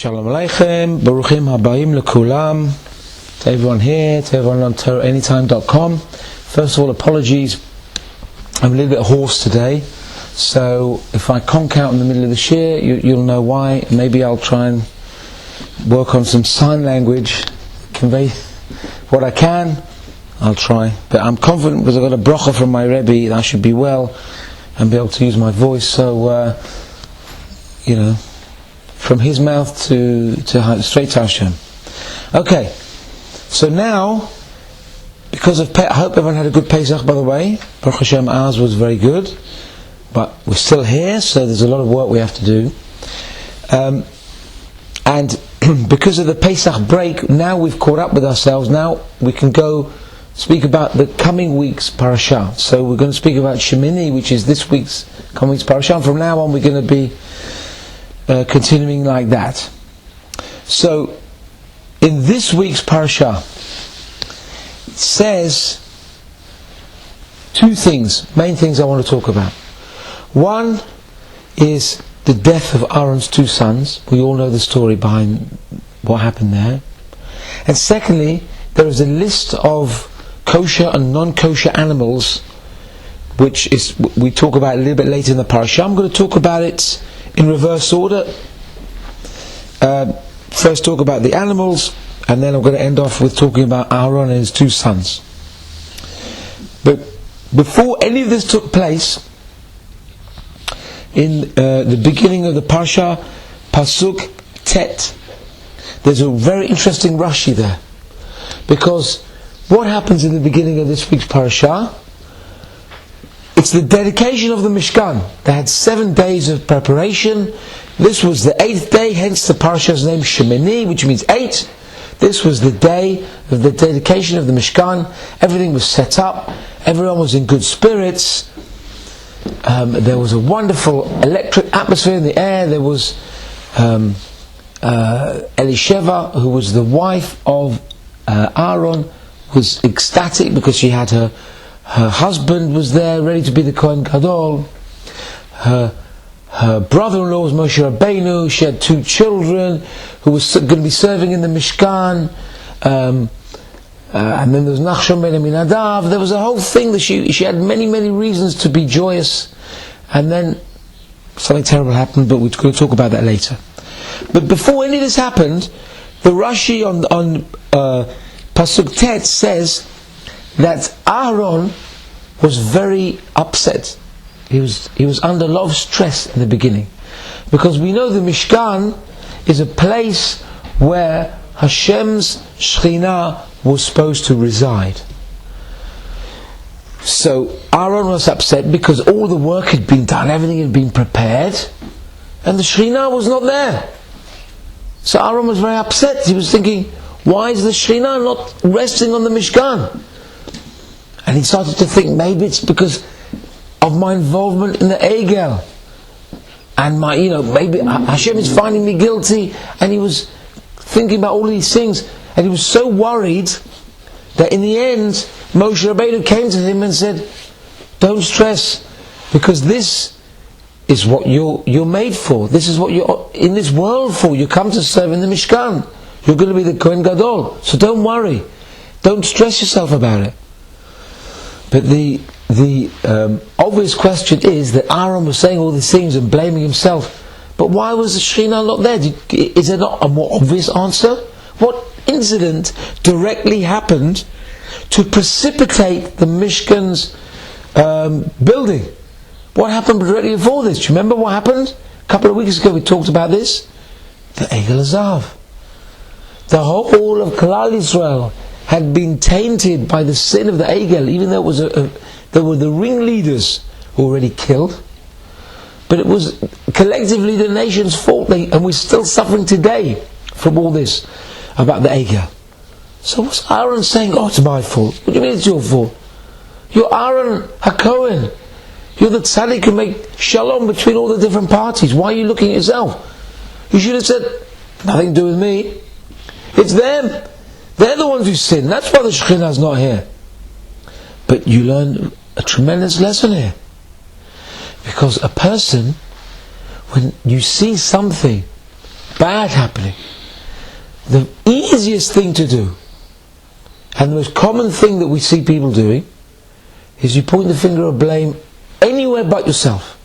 Shalom Aleichem, Baruchim Habayim Lekulam, to everyone here, to everyone on TorahAnytime.com. First of all, apologies, I'm a little bit hoarse today, so if I conk out in the middle of the shir, you'll know why. Maybe I'll try and work on some sign language, convey what I can. I'll try, but I'm confident because I've got a bracha from my Rebbe that I should be well and be able to use my voice, so from his mouth to straight to Hashem. Okay, so now, because of I hope everyone had a good Pesach, by the way. Baruch Hashem, ours was very good, but we're still here, so there's a lot of work we have to do. And because of the Pesach break, now we've caught up with ourselves. Now we can go speak about the coming week's parasha. So we're going to speak about Shemini, which is this week's coming week's parasha. And from now on, we're going to be continuing like that. So, in this week's parasha, it says two things, main things I want to talk about. One is the death of Aaron's two sons. We all know the story behind what happened there. And secondly, there is a list of kosher and non-kosher animals, which is we talk about a little bit later in the parasha. I'm going to talk about it in reverse order. First talk about the animals, and then I'm going to end off with talking about Aaron and his two sons. But before any of this took place, in the beginning of the Parsha, Pasuk Tet, there's a very interesting Rashi there. Because what happens in the beginning of this week's Parasha? It's the dedication of the Mishkan. They had 7 days of preparation. This was the 8th day, hence the parasha's name Shemini, which means 8. This was the day of the dedication of the Mishkan. Everything was set up. Everyone was in good spirits. There was a wonderful electric atmosphere in the air. There was Elisheva, who was the wife of Aaron, was ecstatic because she had her husband was there, ready to be the Kohen Gadol. Her brother-in-law was Moshe Rabbeinu. She had 2 children who was going to be serving in the Mishkan. And then there was Nachshon ben Aminadav. There was a whole thing that she had many reasons to be joyous. And then something terrible happened, but we're going to talk about that later. But before any of this happened, the Rashi on Pasuk Tet says that Aaron was very upset. He was under a lot of stress in the beginning, because we know the Mishkan is a place where Hashem's Shekhinah was supposed to reside. So Aaron was upset because all the work had been done, everything had been prepared, and the Shekhinah was not there. So Aaron was very upset. He was thinking, why is the Shekhinah not resting on the Mishkan? And he started to think, maybe it's because of my involvement in the Egel, and maybe Hashem is finding me guilty. And he was thinking about all these things, and he was so worried that in the end Moshe Rabbeinu came to him and said, don't stress, because this is what you're made for. This is what you're in this world for. You come to serve in the Mishkan. You're going to be the Kohen Gadol, so don't worry, don't stress yourself about it. But the obvious question is that Aaron was saying all these things and blaming himself. But why was the Shekhinah not there? Is there not a more obvious answer? What incident directly happened to precipitate the Mishkan's building? What happened directly before this? Do you remember what happened? A couple of weeks ago we talked about this. The Egel Azav. The whole of Klal Yisrael had been tainted by the sin of the Egel, even though it was there were the ringleaders who were already killed. But it was collectively the nation's fault, and we're still suffering today from all this about the Egel. So what's Aaron saying? Oh, it's my fault. What do you mean it's your fault? You're Aaron HaKohen. You're the tzaddik who make shalom between all the different parties. Why are you looking at yourself? You should have said, nothing to do with me. It's them. They're the ones who sin. That's why the Shekhinah is not here. But you learn a tremendous lesson here. Because a person, when you see something bad happening, the easiest thing to do, and the most common thing that we see people doing, is you point the finger of blame anywhere but yourself.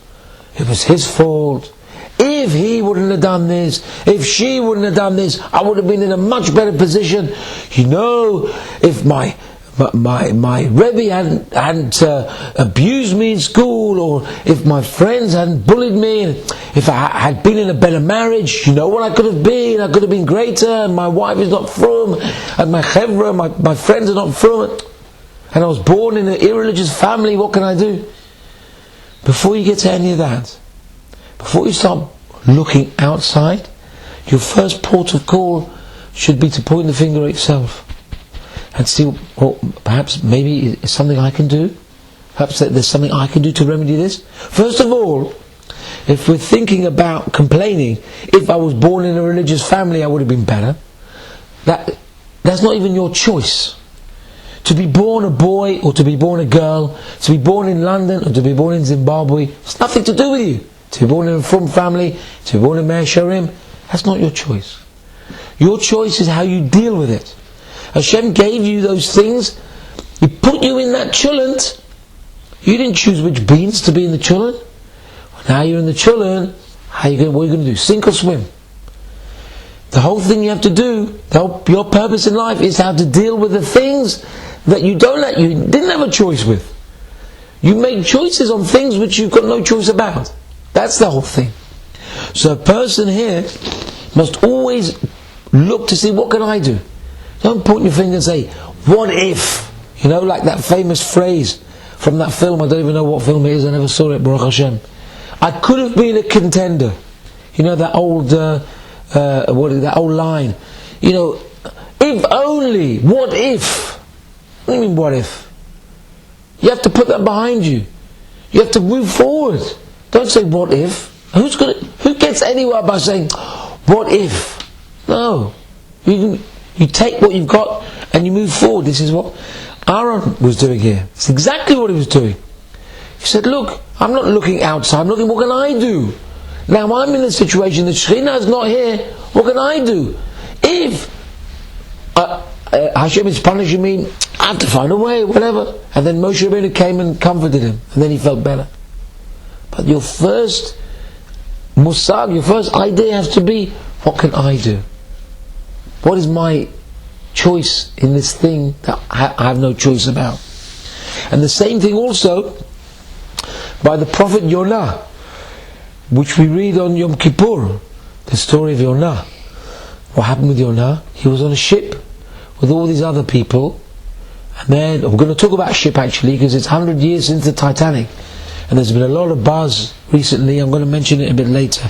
It was his fault. If he wouldn't have done this, if she wouldn't have done this, I would have been in a much better position. You know, if my Rebbe hadn't abused me in school, or if my friends hadn't bullied me, and if I had been in a better marriage, you know what I could have been? I could have been greater, and my wife is not from, and my chevra, my friends are not from, and I was born in an irreligious family, what can I do? Before you get to any of that, before you start looking outside, your first port of call should be to point the finger at yourself and see, well, perhaps maybe it's something I can do. Perhaps there's something I can do to remedy this. First of all, if we're thinking about complaining, if I was born in a religious family I would have been better, that's not even your choice. To be born a boy or to be born a girl, to be born in London or to be born in Zimbabwe, it's nothing to do with you. To be born in a Frum family, to be born in Meir Sharim, that's not your choice. Your choice is how you deal with it. Hashem gave you those things. He put you in that chulent. You didn't choose which beans to be in the chulent. Well, now you're in the chulent. What are you going to do? Sink or swim? The whole thing you have to do, your purpose in life is how to deal with the things that you didn't have a choice with. You make choices on things which you've got no choice about. That's the whole thing. So a person here must always look to see, what can I do? Don't point your finger and say, what if? You know, like that famous phrase from that film, I don't even know what film it is, I never saw it, Baruch Hashem. I could have been a contender. You know that old line? You know, if only, what if? What do you mean, what if? You have to put that behind you. You have to move forward. Don't say, what if? Who gets anywhere by saying, what if? No. You take what you've got and you move forward. This is what Aaron was doing here. It's exactly what he was doing. He said, look, I'm not looking outside, I'm looking, what can I do? Now I'm in a situation, the Shekhinah is not here, what can I do? If Hashem is punishing me, I have to find a way, whatever. And then Moshe Rabbeinu came and comforted him, and then he felt better. But your first musag, your first idea has to be, what can I do? What is my choice in this thing that I have no choice about? And the same thing also by the prophet Yonah, which we read on Yom Kippur, the story of Yonah. What happened with Yonah? He was on a ship with all these other people, and then, we're going to talk about a ship actually, because it's 100 years since the Titanic, and there's been a lot of buzz recently, I'm going to mention it a bit later.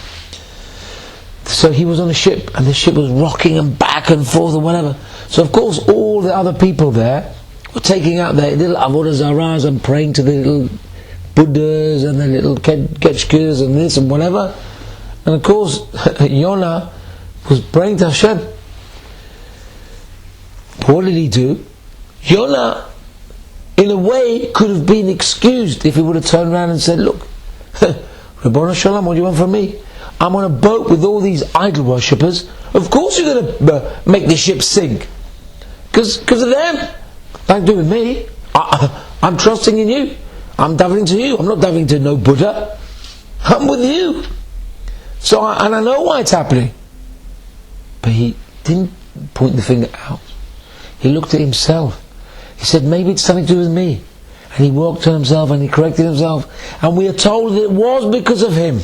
So he was on a ship, and the ship was rocking and back and forth and whatever. So of course all the other people there were taking out their little avodah zaras and praying to the little Buddhas and the little ketchkas and this and whatever. And of course Yonah was praying to Hashem. What did he do? Yonah, in a way, could have been excused if he would have turned around and said, look, Ribbon Shalom, what do you want from me? I'm on a boat with all these idol worshippers. Of course you're going to make the ship sink. Because of them. Don't do with me. I'm trusting in you. I'm davening to you. I'm not davening to no Buddha. I'm with you. So, and I know why it's happening. But he didn't point the finger out. He looked at himself. He said, maybe it's something to do with me. And he worked on himself and he corrected himself. And we are told that it was because of him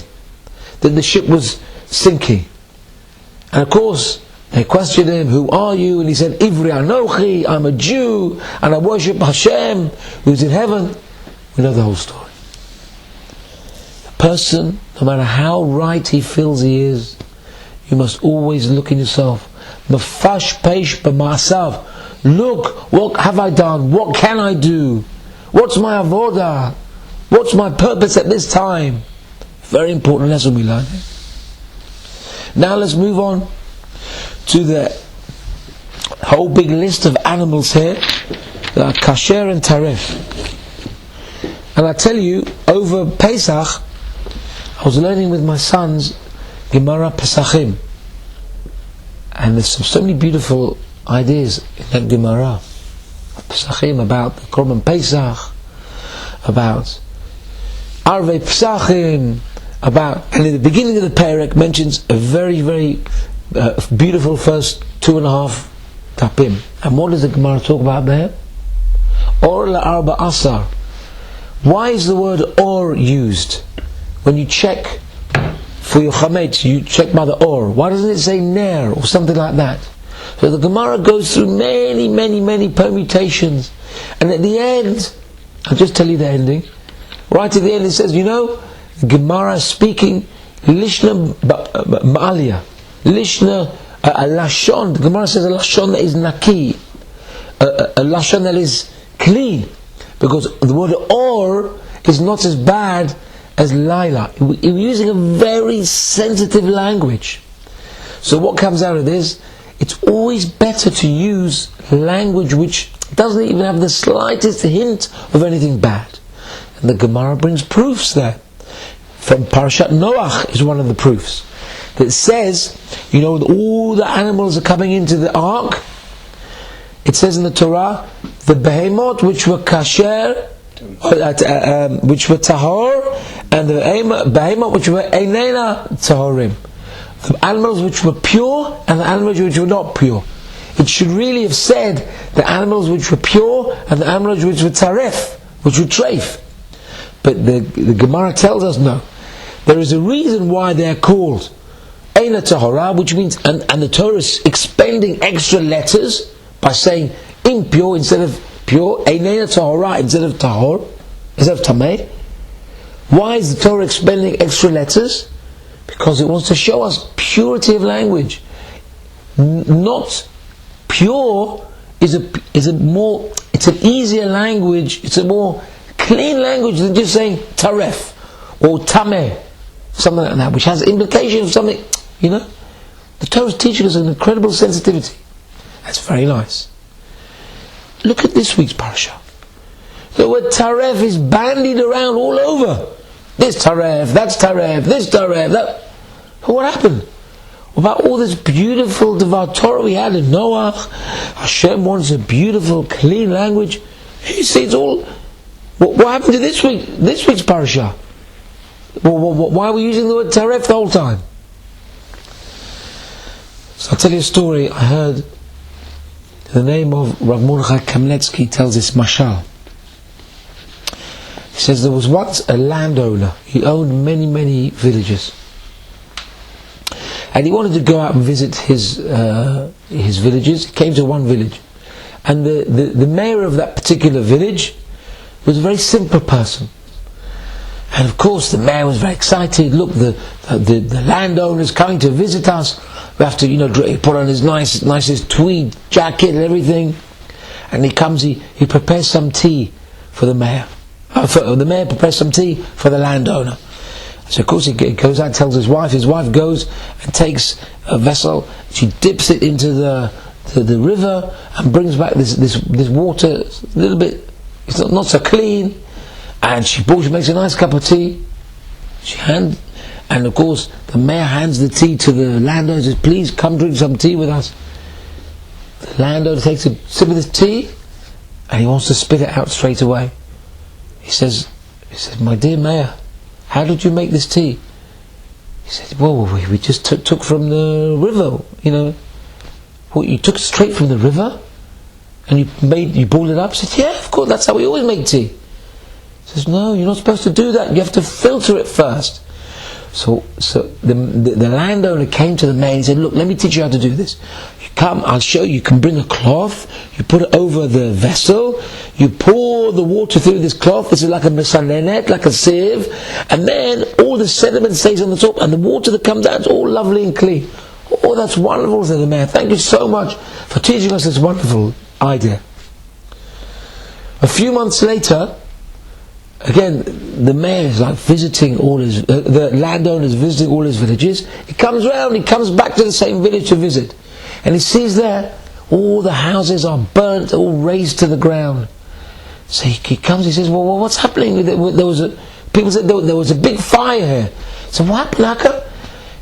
that the ship was sinking. And of course, they questioned him, who are you? And he said, Ivri Anochi, I'm a Jew, and I worship Hashem, who's in heaven. We know the whole story. The person, no matter how right he feels he is, you must always look in yourself. Mafash peish b'ma'asav. Look, what have I done? What can I do? What's my avodah? What's my purpose at this time? Very important lesson we learn. Now let's move on to the whole big list of animals here that are kasher and taref. And I tell you, over Pesach, I was learning with my sons Gemara Pesachim. And there's so many beautiful ideas in that Gemara. Pesachim, about the Korban Pesach, about Arvei Pesachim, and in the beginning of the Perek mentions a very, very beautiful first 2.5 tapim. And what does the Gemara talk about there? Or la'arba asar. Why is the word or used? When you check for your chametz, you check by the or. Why doesn't it say ner or something like that? So the Gemara goes through many, many, many permutations, and at the end, I'll just tell you the ending. Right at the end, it says, the Gemara speaking lishna ma'alia, lishna a lashon. The Gemara says a lashon that is naki, a lashon that is clean, because the word or is not as bad as Laila. We're using a very sensitive language. So what comes out of this? It's always better to use language which doesn't even have the slightest hint of anything bad. And the Gemara brings proofs there. From Parashat Noach is one of the proofs. That says, all the animals are coming into the ark. It says in the Torah, the behemoth which were kasher, which were tahor, and the behemoth which were einena tahorim. The animals which were pure and the animals which were not pure. It should really have said the animals which were pure and the animals which were taref, which were treif. But the Gemara tells us no. There is a reason why they are called Eina Tahora, which means, and the Torah is expending extra letters by saying impure instead of pure, Eina Tahora instead of Tahor, instead of Tameh. Why is the Torah expending extra letters? Because it wants to show us purity of language. Not pure is it's an easier language, it's a more clean language than just saying taref or tameh, something like that, which has implication of something, The Torah is teaching us an incredible sensitivity. That's very nice. Look at this week's parasha. The word taref is bandied around all over. This taref, that's taref, this taref, that. What happened? About all this beautiful Devar Torah we had in Noah, Hashem wants a beautiful, clean language. You see, it's all. What happened to this week's parasha? Why are we using the word taref the whole time? So I'll tell you a story. I heard the name of Rav Mordechai Kamletsky tells this mashal. He says there was once a landowner. He owned many, many villages. And he wanted to go out and visit his villages. He came to one village. And the mayor of that particular village was a very simple person. And of course the mayor was very excited. Look, the landowner's coming to visit us. We have to, he put on his nicest tweed jacket and everything. And he comes, he prepares some tea for the mayor. The mayor prepares some tea for the landowner. So of course he goes out and tells his wife. His wife goes and takes a vessel. She dips it into the river and brings back this water a little bit. It's not so clean. And she makes a nice cup of tea. And of course the mayor hands the tea to the landowner and says, please come drink some tea with us. The landowner takes a sip of this tea and he wants to spit it out straight away. He says, my dear mayor, how did you make this tea? He said, well, we just took from the river, What, you took it straight from the river? And you boiled it up? He said, yeah, of course, that's how we always make tea. He says, no, you're not supposed to do that. You have to filter it first. So the landowner came to the mayor and said, look, let me teach you how to do this. You come, I'll show you. You can bring a cloth, you put it over the vessel, you pour the water through this cloth. This is like a mesalenet, like a sieve, and then all the sediment stays on the top, and the water that comes out is all lovely and clean. Oh, that's wonderful, said the mayor. Thank you so much for teaching us this wonderful idea. A few months later, again, the mayor is like visiting all his, the landowner is visiting all his villages. He comes back to the same village to visit. And he sees there, all the houses are burnt, all razed to the ground. So he comes, he says, well, what's happening? People said there was a big fire here. So what happened, Akka?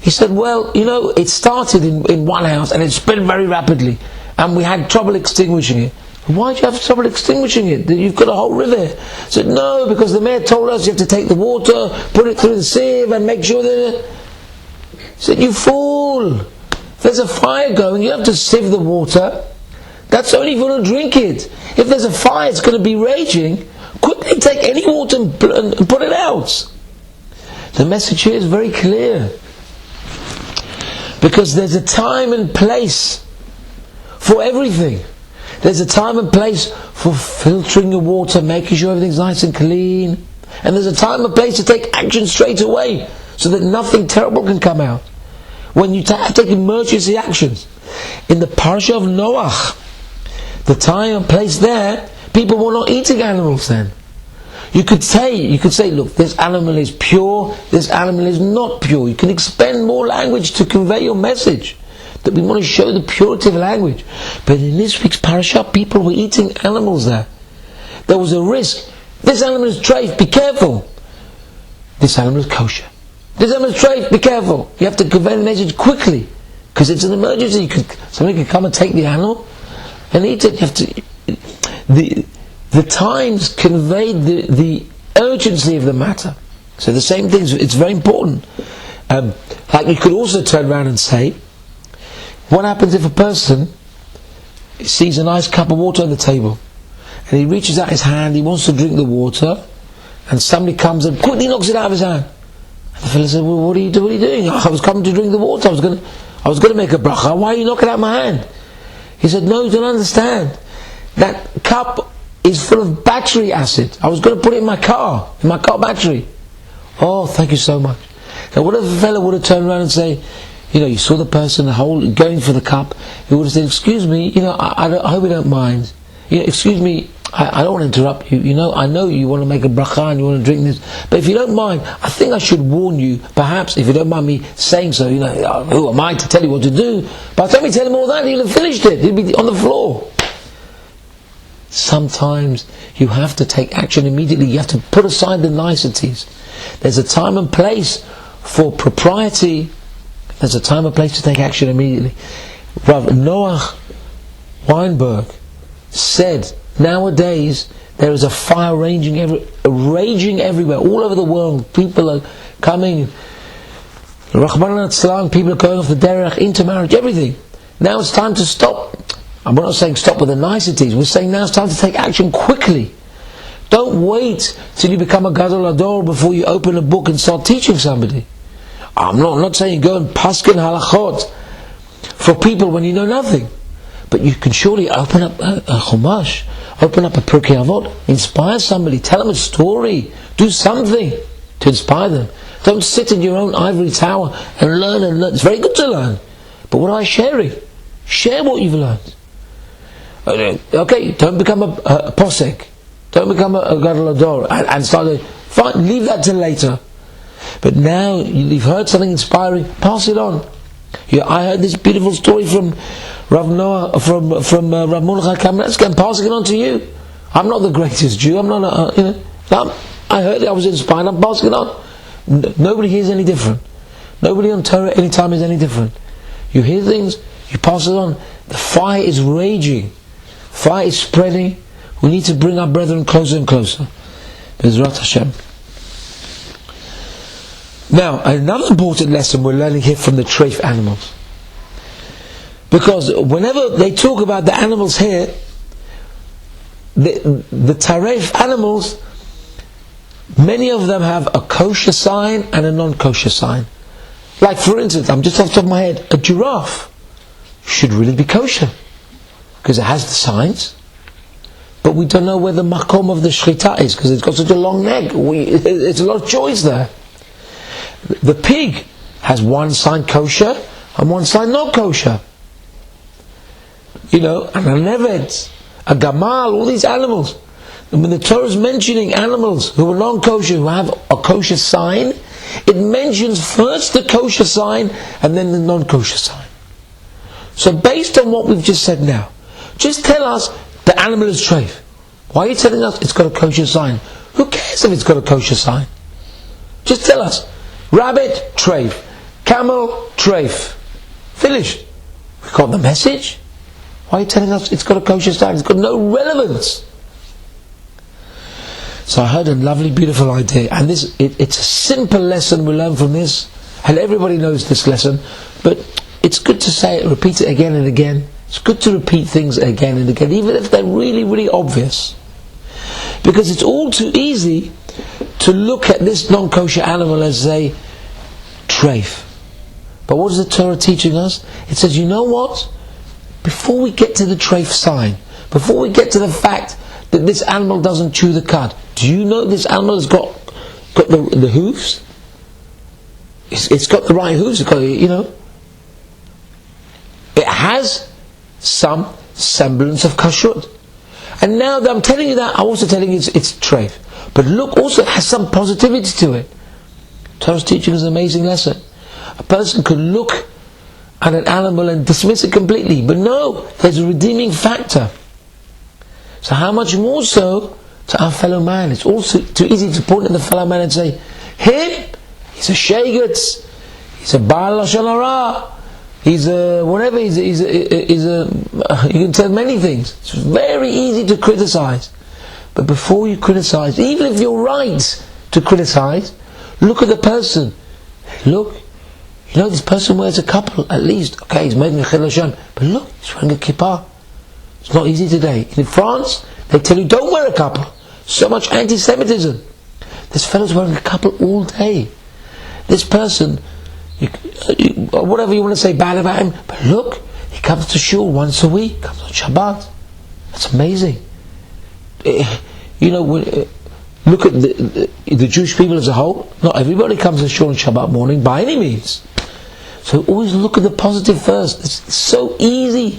He said, well, it started in one house and it spread very rapidly, and we had trouble extinguishing it. Why do you have trouble extinguishing it? You've got a whole river. I said, no, because the mayor told us you have to take the water, put it through the sieve and make sure that... He said, you fool! If there's a fire going, you have to sieve the water. That's only if you want to drink it. If there's a fire, it's going to be raging. Quickly take any water and put it out. The message here is very clear. Because there's a time and place for everything. There's a time and place for filtering your water, making sure everything's nice and clean. And there's a time and place to take action straight away, so that nothing terrible can come out. When you take emergency actions. In the Parsha of Noah, the time and place there, people were not eating animals then. You could say, look, this animal is pure, this animal is not pure. You can expend more language to convey your message. That we want to show the purity of language. But in this week's parasha, people were eating animals there. There was a risk. This animal is treif, be careful. This animal is kosher. This animal is treif, be careful. You have to convey the message quickly, because it's an emergency. Somebody can come and take the animal and eat it. You have to... The times conveyed the urgency of the matter. So the same thing, it's very important. Like you could also turn around and say, what happens if a person sees a nice cup of water on the table, and he reaches out his hand, he wants to drink the water, and somebody comes and quickly knocks it out of his hand. And the fellow said, well, what are you doing? I was coming to drink the water, I was going to make a bracha, why are you knocking out my hand? He said, no, you don't understand. That cup is full of battery acid. I was going to put it in my car battery. Oh, thank you so much. Now what if a fellow would have turned around and say, you saw the person going for the cup, he would have said, excuse me, I hope you don't mind. Excuse me, I don't want to interrupt you. I know you want to make a bracha and you want to drink this, but if you don't mind, I think I should warn you, perhaps, if you don't mind me saying so, who am I to tell you what to do? By the time you tell him all that, he'll have finished it. He'll be on the floor. Sometimes you have to take action immediately. You have to put aside the niceties. There's a time and place for propriety. There's a time and place to take action immediately. Rav Noah Weinberg said, nowadays there is a fire raging everywhere, all over the world. People are coming, Rahman al-Islam, people are going off the derech, into marriage, everything. Now it's time to stop. I'm not saying stop with the niceties, we're saying now it's time to take action quickly. Don't wait till you become a gadol ador before you open a book and start teaching somebody. I'm not saying go and paskin halachot for people when you know nothing. But you can surely open up a chumash, open up a Pirkei Avot, inspire somebody, tell them a story, do something to inspire them. Don't sit in your own ivory tower and learn. It's very good to learn. But what am I sharing? Share what you've learned. Okay, don't become a posek. Don't become a gadol ador and start fine, leave that till later. But now you've heard something inspiring, pass it on. I heard this beautiful story from Rav Noah, from Rav Mordechai Kamenetsky. I'm passing it on to you. I'm not the greatest Jew. I'm not I heard it, I was inspired, I'm passing it on. Nobody here is any different. Nobody on Torah any time is any different. You hear things, you pass it on. The fire is raging. Fire is spreading. We need to bring our brethren closer and closer. B'ezrat Hashem. Now, another important lesson we're learning here from the treif animals. Because whenever they talk about the animals here, the treif animals, many of them have a kosher sign and a non-kosher sign. Like for instance, I'm just off the top of my head, a giraffe should really be kosher, because it has the signs, but we don't know where the makom of the shchita is, because it's got such a long neck. It's a lot of choice there. The pig has one sign kosher and one sign not kosher. And a nevet, a gamal, all these animals. And when the Torah is mentioning animals who are non-kosher, who have a kosher sign, it mentions first the kosher sign and then the non-kosher sign. So based on what we've just said now, just tell us the animal is treif. Why are you telling us it's got a kosher sign? Who cares if it's got a kosher sign? Just tell us. Rabbit, treif. camel, treif. Finished. We got the message. Why are you telling us it's got a kosher stag? It's got no relevance. So I heard a lovely, beautiful idea, and it's a simple lesson we learn from this, and everybody knows this lesson, but it's good to say it, repeat it again and again. It's good to repeat things again and again, even if they're really, really obvious. Because it's all too easy to look at this non-kosher animal as a treif. But what is the Torah teaching us? It says, you know what? Before we get to the treif sign, before we get to the fact that this animal doesn't chew the cud, do you know this animal has got the hooves? It's got the right hooves. It's got, it has some semblance of kashrut. And now that I'm telling you that, I'm also telling you it's treif. But look, also it has some positivity to it. Torah's teaching us an amazing lesson. A person could look at an animal and dismiss it completely, but no, there's a redeeming factor. So how much more so to our fellow man? It's also too easy to point at the fellow man and say, him, he's a shaygetz, he's a baal lashon hara, he's a whatever, he's a you can tell many things. It's very easy to criticize. But before you criticize, even if you're right to criticize, look at the person. Look, this person wears a couple at least. Okay, he's made mechil Hashem, but look, he's wearing a kippah. It's not easy today. In France, they tell you don't wear a couple. So much anti-Semitism. This fellow's wearing a couple all day. This person, whatever you want to say bad about him, but look, he comes to shul once a week, comes on Shabbat. That's amazing. Look at the Jewish people as a whole. Not everybody comes to shul on Shabbat morning by any means. So always look at the positive first. It's so easy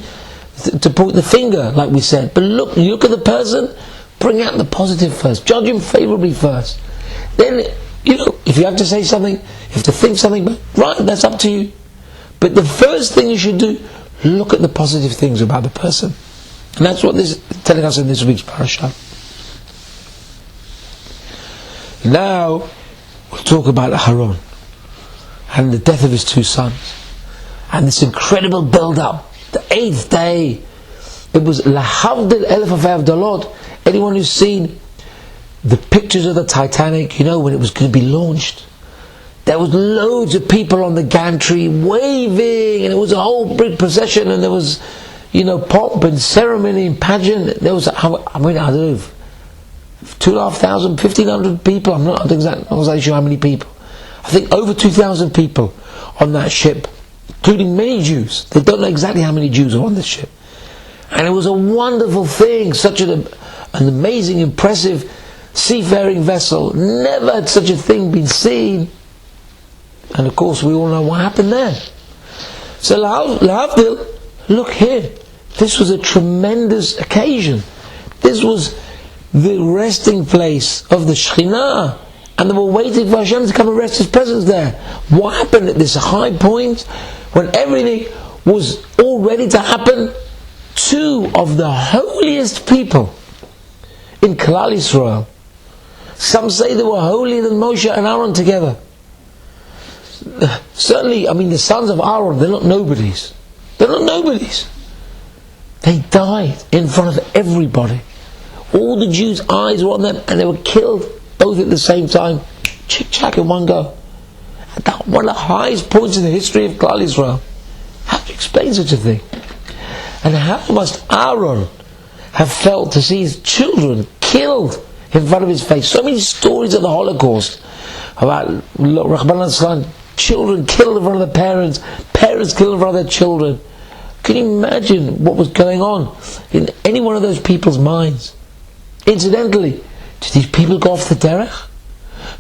to point the finger, like we said. But look at the person, bring out the positive first. Judge him favourably first. Then, if you have to say something, you have to think something, right, that's up to you. But the first thing you should do, look at the positive things about the person. And that's what this is telling us in this week's parasha. Now, we'll talk about Aaron and the death of his two sons. And this incredible build-up. The 8th day, it was lahavdil elef avdalot. Anyone who's seen the pictures of the Titanic, when it was going to be launched, there was loads of people on the gantry waving, and it was a whole big procession, and there was, pomp and ceremony and pageant. There was, I don't know, 2,500, 1,500 people. I'm not exactly sure how many people. I think over 2,000 people on that ship, including many Jews. They don't know exactly how many Jews are on this ship. And it was a wonderful thing, such an amazing, impressive seafaring vessel. Never had such a thing been seen. And of course we all know what happened there. So Lahavdil, look here, this was a tremendous occasion. This was the resting place of the Shekhinah, and they were waiting for Hashem to come and rest His presence there. What happened at this high point, when everything was all ready to happen? Two of the holiest people in Klal Yisrael. Some say they were holier than Moshe and Aaron together. Certainly, the sons of Aaron, they're not nobodies. They're not nobodies. They died in front of everybody. All the Jews' eyes were on them, and they were killed both at the same time. Chick-chack in one go. And that one of the highest points in the history of Klal Yisrael. How do you explain such a thing? And how must Aaron have felt to see his children killed in front of his face? So many stories of the Holocaust about Rahman al-Islam, children killed in front of their parents, parents killed in front of their children. Can you imagine what was going on in any one of those people's minds? Incidentally, did these people go off the derech?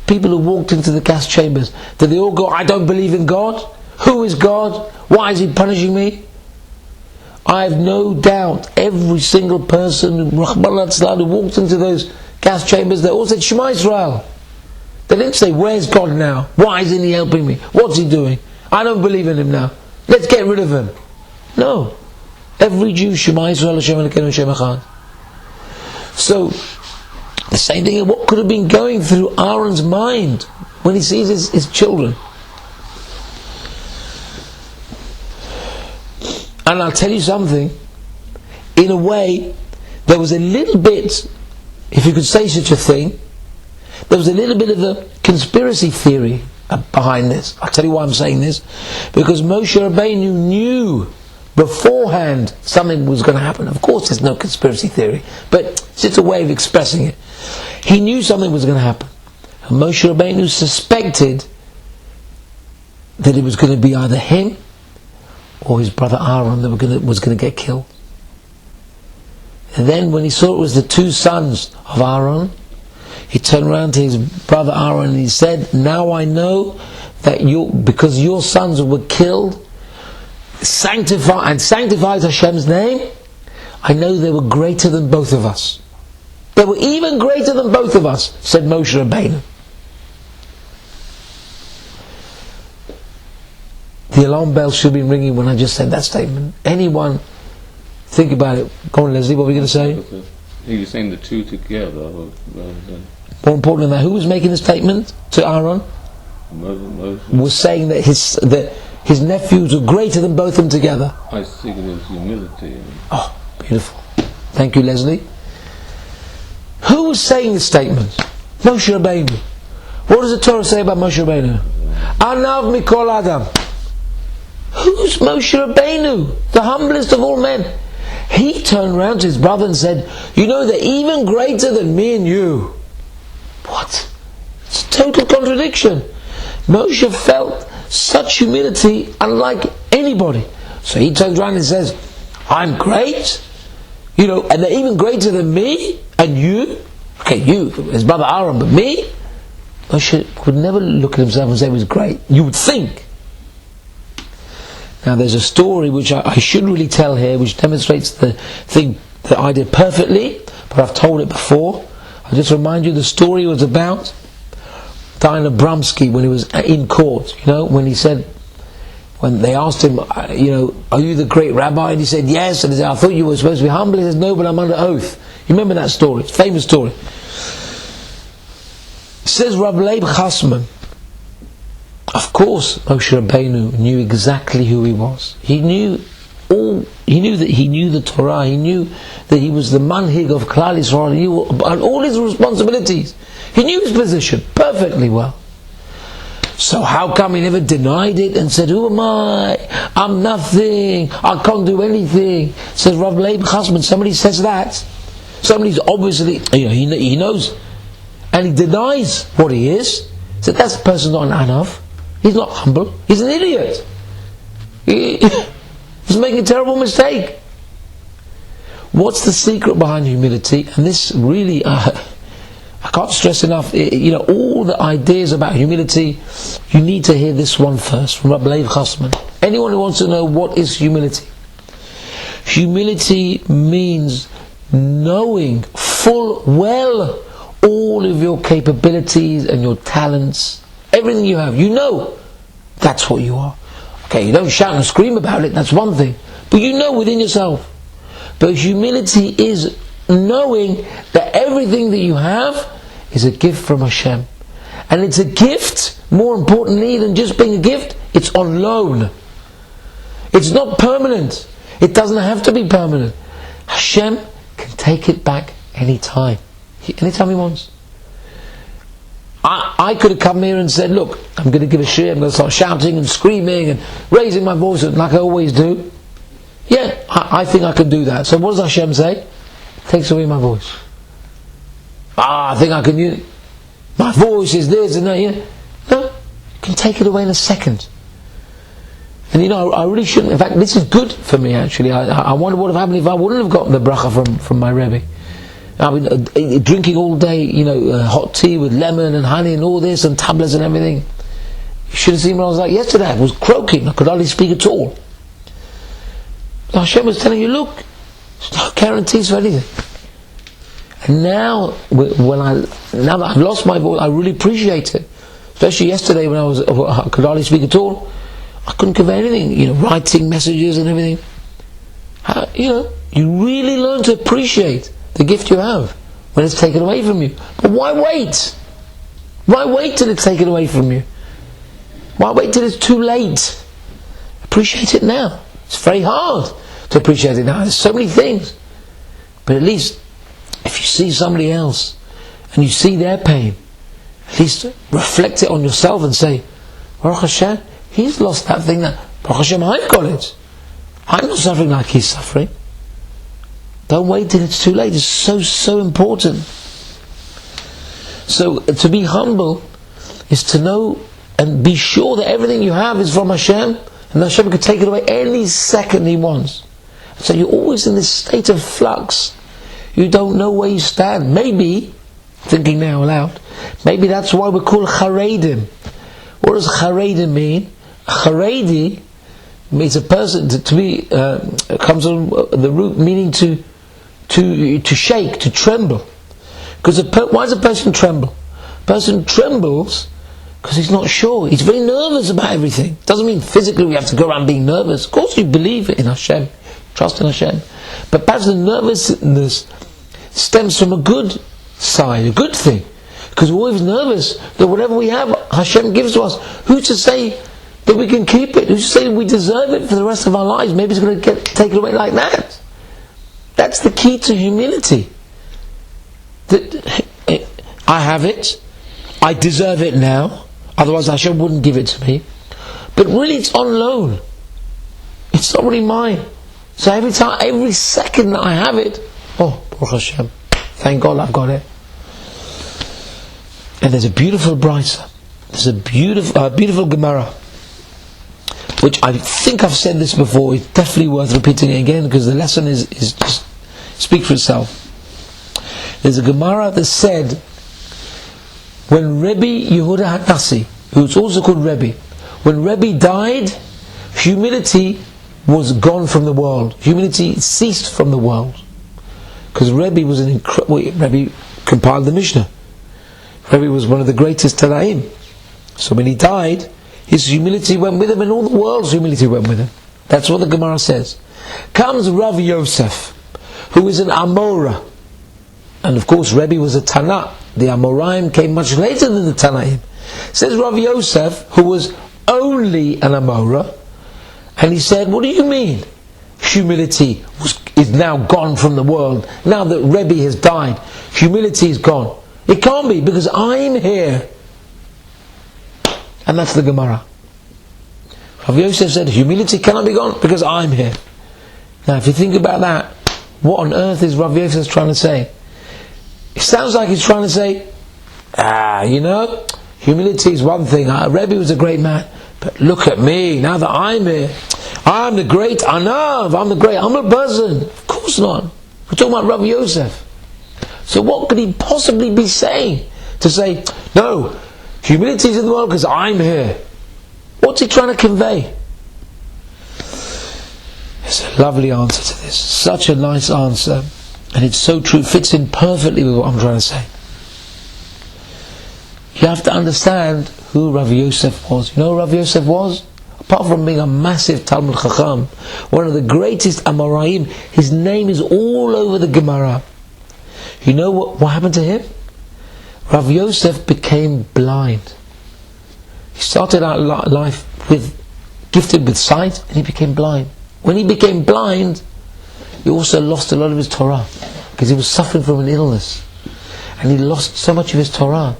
People who walked into the gas chambers, did they all go, I don't believe in God? Who is God? Why is He punishing me? I have no doubt every single person who walked into those gas chambers, they all said Shema Israel. They didn't say, where's God now? Why isn't He helping me? What's He doing? I don't believe in Him now. Let's get rid of Him. No. Every Jew, Shema Israel, Hashem Elokeinu, Hashem Echad. So, the same thing, what could have been going through Aaron's mind when he sees his children? And I'll tell you something, in a way, there was a little bit, if you could say such a thing, there was a little bit of a conspiracy theory behind this. I'll tell you why I'm saying this. Because Moshe Rabbeinu knew beforehand something was going to happen. Of course there's no conspiracy theory, but it's just a way of expressing it. He knew something was going to happen. And Moshe Rabbeinu suspected that it was going to be either him or his brother Aaron that was going to get killed. And then when he saw it was the two sons of Aaron, he turned around to his brother Aaron and he said, now I know that because your sons were killed, sanctified Hashem's name, I know they were greater than both of us. They were even greater than both of us, said Moshe Rabbeinu. The alarm bell should be ringing when I just said that statement. Anyone, think about it. Go on, Leslie, what were we going to say? He was saying the two together. More important than that, who was making the statement to Aaron? Moses. Was saying that his nephews were greater than both of them together. I think it was humility. Oh, beautiful. Thank you, Leslie. Who was saying this statement? Moshe Rabbeinu. What does the Torah say about Moshe Rabbeinu? Anav mikol adam. Who's Moshe Rabbeinu? The humblest of all men. He turned around to his brother and said, you know, they're even greater than me and you. What? It's a total contradiction. Moshe felt such humility unlike anybody. So he turns around and says, I'm great, you know, and they're even greater than me and you. Okay, you, his brother Aaron, but me? Moshe would never look at himself and say he was great. You would think. Now there's a story which I should really tell here, which demonstrates the thing that I did perfectly, but I've told it before. I'll just remind you, the story was about Diana Brumsky when he was in court, you know, when he said, when they asked him, you know, are you the great rabbi? And he said, yes. And he said, I thought you were supposed to be humble. He says, no, but I'm under oath. You remember that story? It's a famous story. It says Rav Leib Chasman, of course Moshe Rabbeinu knew exactly who he was. He knew the Torah, he knew that he was the manhig of Klal Yisrael, he knew all his responsibilities. He knew his position perfectly well. So how come he never denied it and said, who am I? I'm nothing, I can't do anything. Says Rav Leib Chasman, somebody says that. Somebody's obviously, you know, he knows, and he denies what he is. So that person's not an anav. He's not humble. He's an idiot. He's making a terrible mistake. What's the secret behind humility? And this really, I can't stress enough, you know, all the ideas about humility, you need to hear this one first, from Rabbi Leib Chasman. Anyone who wants to know what is humility? Humility means knowing full well all of your capabilities and your talents, everything you have. You know that's what you are. Okay, you don't shout and scream about it, that's one thing, but you know within yourself. But humility is knowing that everything that you have is a gift from Hashem. And it's a gift, more importantly than just being a gift, it's on loan. It's not permanent. It doesn't have to be permanent. Hashem can take it back anytime he wants. I could have come here and said, look, I'm going to give a shir, I'm going to start shouting and screaming and raising my voice like I always do. Yeah, I think I can do that. So what does Hashem say? Takes away my voice. I think I can use it. My voice is this and that. Yeah. No, you can take it away in a second. And you know, I really shouldn't. In fact, this is good for me actually. I wonder what would have happened if I wouldn't have gotten the bracha from my Rebbe. I mean, drinking all day, you know, hot tea with lemon and honey and all this and tablets and everything. You should have seen what I was like yesterday. I was croaking. I could hardly speak at all. Hashem was telling you, look, there's no guarantees for anything. And now, now that I've lost my voice, I really appreciate it. Especially yesterday when I could hardly speak at all. I couldn't convey anything, you know, writing messages and everything. You know, you really learn to appreciate the gift you have when it's taken away from you. But why wait? Why wait till it's taken away from you? Why wait till it's too late? Appreciate it now. It's very hard to appreciate it now. There's so many things. But at least, if you see somebody else, and you see their pain, at least reflect it on yourself and say, Baruch Hashem, he's lost that thing that, Baruch Hashem, I've got it. I'm not suffering like he's suffering. Don't wait till it's too late. It's so important. So to be humble is to know and be sure that everything you have is from Hashem, and Hashem can take it away any second He wants. So you're always in this state of flux. You don't know where you stand. Maybe, thinking now aloud, maybe that's why we're called Charedim. What does Charedim mean? Charedi means a person to be comes from the root meaning to shake, to tremble. Because why does a person tremble? A person trembles because he's not sure. He's very nervous about everything. Doesn't mean physically we have to go around being nervous. Of course you believe in Hashem, trust in Hashem. But perhaps the nervousness stems from a good side, a good thing. Because we're always nervous that whatever we have, Hashem gives to us. Who's to say that we can keep it? Who's to say we deserve it for the rest of our lives? Maybe it's going to get taken away like that. That's the key to humility. That I have it, I deserve it now, otherwise Hashem wouldn't give it to me. But really it's on loan. It's not really mine. So every second that I have it, oh, Baruch Hashem, thank God I've got it. And there's a beautiful brisa. There's a beautiful Gemara, which I think I've said this before. It's definitely worth repeating it again because the lesson is just speak for itself. There's a Gemara that said when Rebbe Yehuda Hanassi, who's also called Rebbe, when Rebbe died, humility was gone from the world. Humility ceased from the world because Rebbe was Rebbe compiled the Mishnah. Rebbe was one of the greatest Tanaim. So when he died, his humility went with him and all the world's humility went with him. That's what the Gemara says. Comes Rav Yosef, who is an Amora. And of course Rebbe was a Tana. The Amoraim came much later than the Tanaim. Says Rav Yosef, who was only an Amora, and he said, what do you mean? Humility is now gone from the world. Now that Rebbe has died, humility is gone. It can't be, because I'm here. And that's the Gemara. Rav Yosef said, humility cannot be gone because I'm here. Now if you think about that, what on earth is Rav Yosef trying to say? It sounds like he's trying to say, humility is one thing. Rebbe was a great man, but look at me, now that I'm here, I'm the great Anav, I'm the great humble person. Of course not. We're talking about Rav Yosef. So what could he possibly be saying? To say, no, humility is in the world because I'm here. What's he trying to convey? It's a lovely answer to this. Such a nice answer. And it's so true. It fits in perfectly with what I'm trying to say. You have to understand who Rav Yosef was. You know who Rav Yosef was? Apart from being a massive Talmud Chacham, one of the greatest Amoraim, his name is all over the Gemara. You know what happened to him? Rav Yosef became blind. He started out life gifted with sight, and he became blind. When he became blind, he also lost a lot of his Torah, because he was suffering from an illness, and he lost so much of his Torah.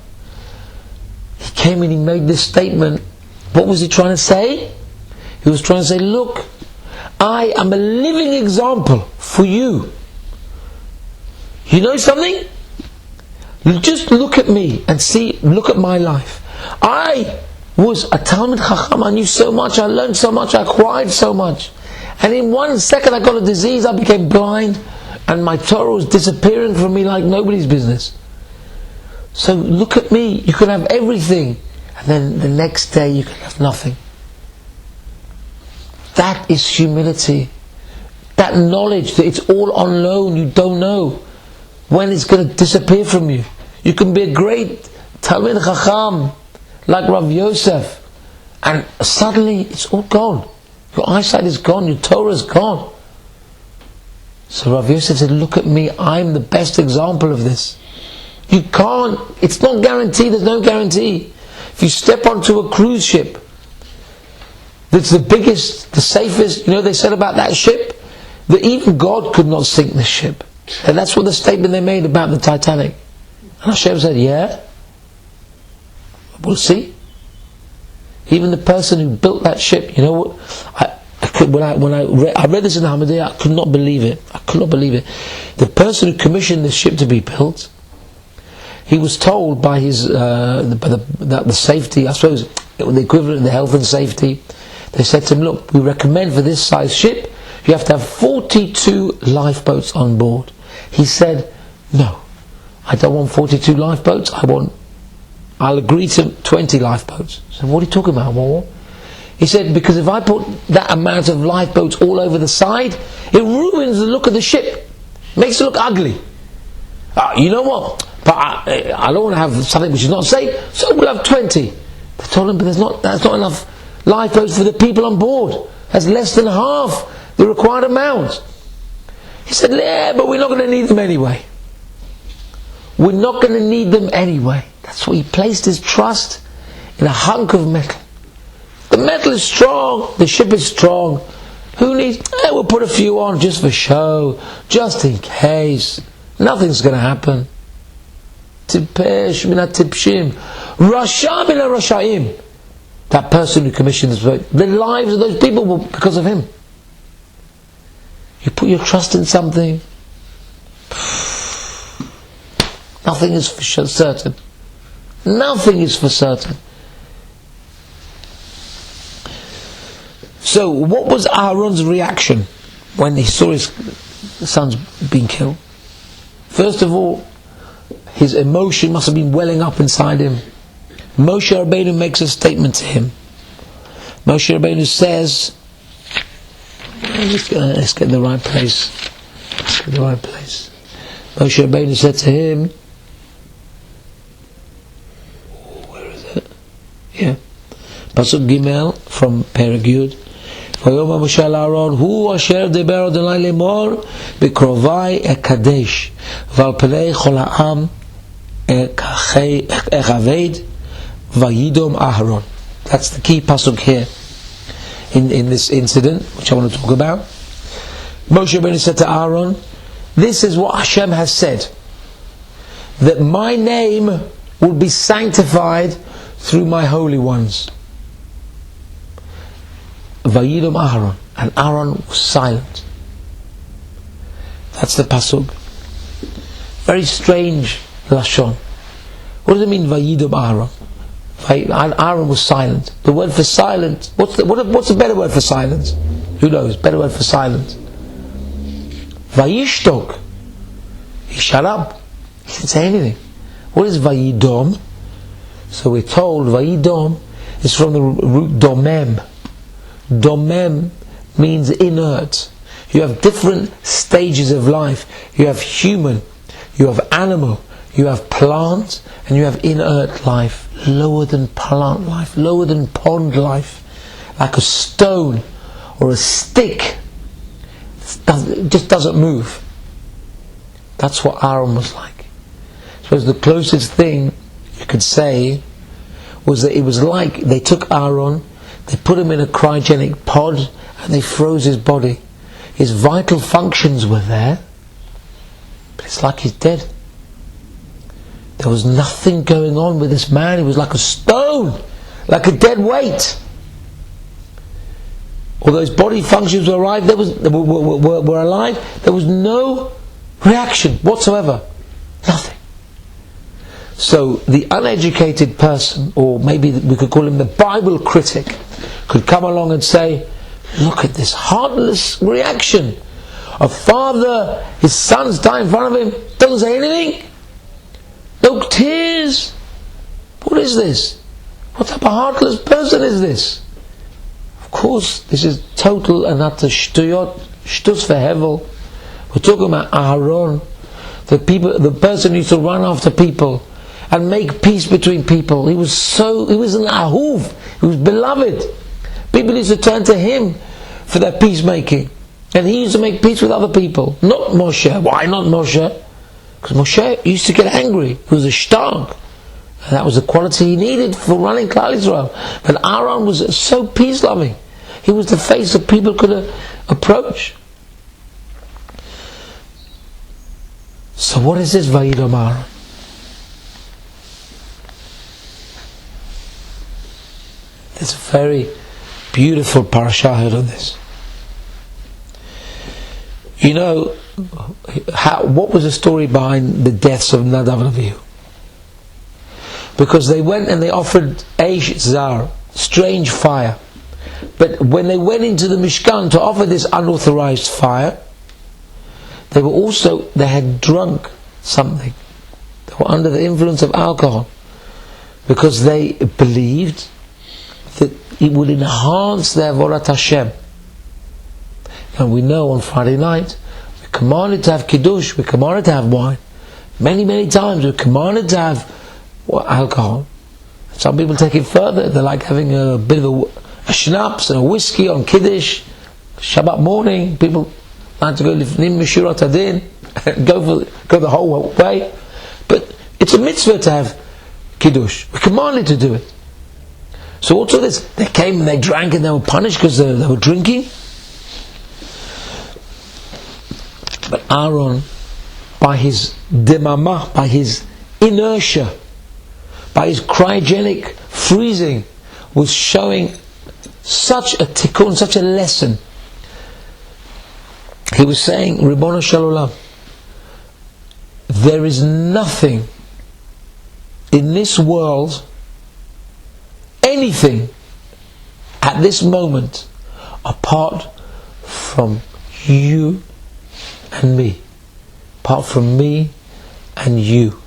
He came and he made this statement. What was he trying to say? He was trying to say, look, I am a living example for you. You know something? Just look at me and look at my life. I was a Talmud Chacham. I knew so much, I learned so much, I cried so much. And in 1 second I got a disease, I became blind, and my Torah was disappearing from me like nobody's business. So look at me, you can have everything, and then the next day you can have nothing. That is humility. That knowledge that it's all on loan, you don't know when it's going to disappear from you. You can be a great Talmid Chacham like Rav Yosef, and suddenly it's all gone. Your eyesight is gone, your Torah is gone. So Rav Yosef said, look at me, I'm the best example of this. You can't, it's not guaranteed, there's no guarantee. If you step onto a cruise ship, That's the biggest, the safest. You know, they said about that ship that even God could not sink the ship. And that's what the statement they made about the Titanic. And Hashem said, yeah, we'll see. Even the person who built that ship, you know what? When I read this in the Hamadiyah, I could not believe it. I could not believe it. The person who commissioned the ship to be built, he was told by his the safety, I suppose, the equivalent of the health and safety. They said to him, look, we recommend for this size ship, you have to have 42 lifeboats on board. He said, no, I don't want 42 lifeboats. I'll agree to 20 lifeboats. So what are you talking about? What? He said, because if I put that amount of lifeboats all over the side, it ruins the look of the ship. Makes it look ugly. You know what? But I don't want to have something which is not safe, so we'll have 20. They told him, but that's not enough lifeboats for the people on board. That's less than half the required amount. He said, yeah, but we're not going to need them anyway. We're not going to need them anyway. That's why he placed his trust in a hunk of metal. The metal is strong, the ship is strong. Who needs? We'll put a few on just for show, just in case. Nothing's going to happen. Tipesh mina tipshim, rasha mina rashaim. That person who commissioned this work, the lives of those people were because of him. You put your trust in something, nothing is for certain. Nothing is for certain. So, what was Aaron's reaction when he saw his sons being killed? First of all, his emotion must have been welling up inside him. Moshe Rabbeinu makes a statement to him. Moshe Rabbeinu says, let's get the right place. Let's get the right place. Moshe Rabbeinu said to him, where is it? Yeah. Pasuk Gimel from Perek Yud. ויאמר משה אל אהרון, הוא אשר דיבר אדוני לאמור, בקרובי אקדש, ועל פני כל העם אכבד, וידום אהרון. That's the key pasuk here in this incident, which I want to talk about. Moshe Rabbeinu said to Aaron, this is what Hashem has said, that my name will be sanctified through my holy ones. Vayidom Aharon, and Aaron was silent. That's the pasuk. Very strange lashon. What does it mean, Vayidom Aharon? Aaron was silent. The word for silent. What's a better word for silence? Who knows? Better word for silent. Vayishtok. He shut up. He didn't say anything. What is Vayidom? So we're told Vayidom is from the root domem. Domem means inert. You have different stages of life. You have human, you have animal, you have plant, and you have inert life, lower than plant life, lower than pond life, like a stone or a stick. It just doesn't move. That's what Aaron was like. I suppose the closest thing you could say was that it was like they took Aaron, they put him in a cryogenic pod, and they froze his body. His vital functions were there, but it's like he's dead. There was nothing going on with this man. He was like a stone, like a dead weight. Although his body functions were alive, there was no reaction whatsoever. Nothing. So the uneducated person, or maybe we could call him the Bible critic, could come along and say, look at this heartless reaction. A father, his sons die in front of him, doesn't say anything. No tears. What is this? What type of heartless person is this? Of course, this is total and utter shtuyot, shtus vehevel. We're talking about Aharon, the person who used to run after people and make peace between people. He was an ahuv. He was beloved. People used to turn to him for their peacemaking, and he used to make peace with other people. Not Moshe. Why not Moshe? Because Moshe used to get angry. He was a shtark, and that was the quality he needed for running Klal Yisrael. But Aaron was so peace-loving. He was the face that people could approach. So what is this Vayidom Aaron? There's a very beautiful parashah here on this. You know, what was the story behind the deaths of Nadav and Avihu? Because they went and they offered Eish Zar, strange fire. But when they went into the Mishkan to offer this unauthorized fire, they had drunk something. They were under the influence of alcohol, because they believed that it would enhance their Avodat Hashem. And we know on Friday night, we're commanded to have Kiddush, we're commanded to have wine. Many times we're commanded to have alcohol. Some people take it further. They like having a bit of a schnapps and a whiskey on Kiddush. Shabbat morning, people like to go Lifnim Meshurat Adin, go the whole way. But it's a mitzvah to have Kiddush. We're commanded to do it. So also this, they came and they drank and they were punished because they were drinking. But Aaron, by his demama, by his inertia, by his cryogenic freezing, was showing such a tikkun, such a lesson. He was saying, Ribono Shel Olam, there is nothing in this world, anything at this moment, apart from you and me, apart from me and you.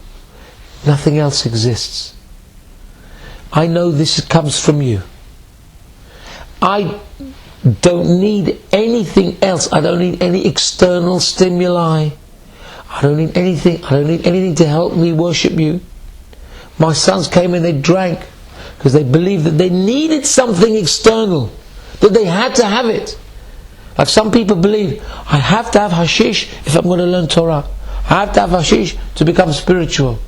Nothing else exists. I know this comes from you. I don't need anything else. I don't need any external stimuli. I don't need anything. I don't need anything to help me worship you. My sons came and they drank because they believed that they needed something external, that they had to have it. Like some people believe, I have to have hashish if I'm going to learn Torah. I have to have hashish to become spiritual.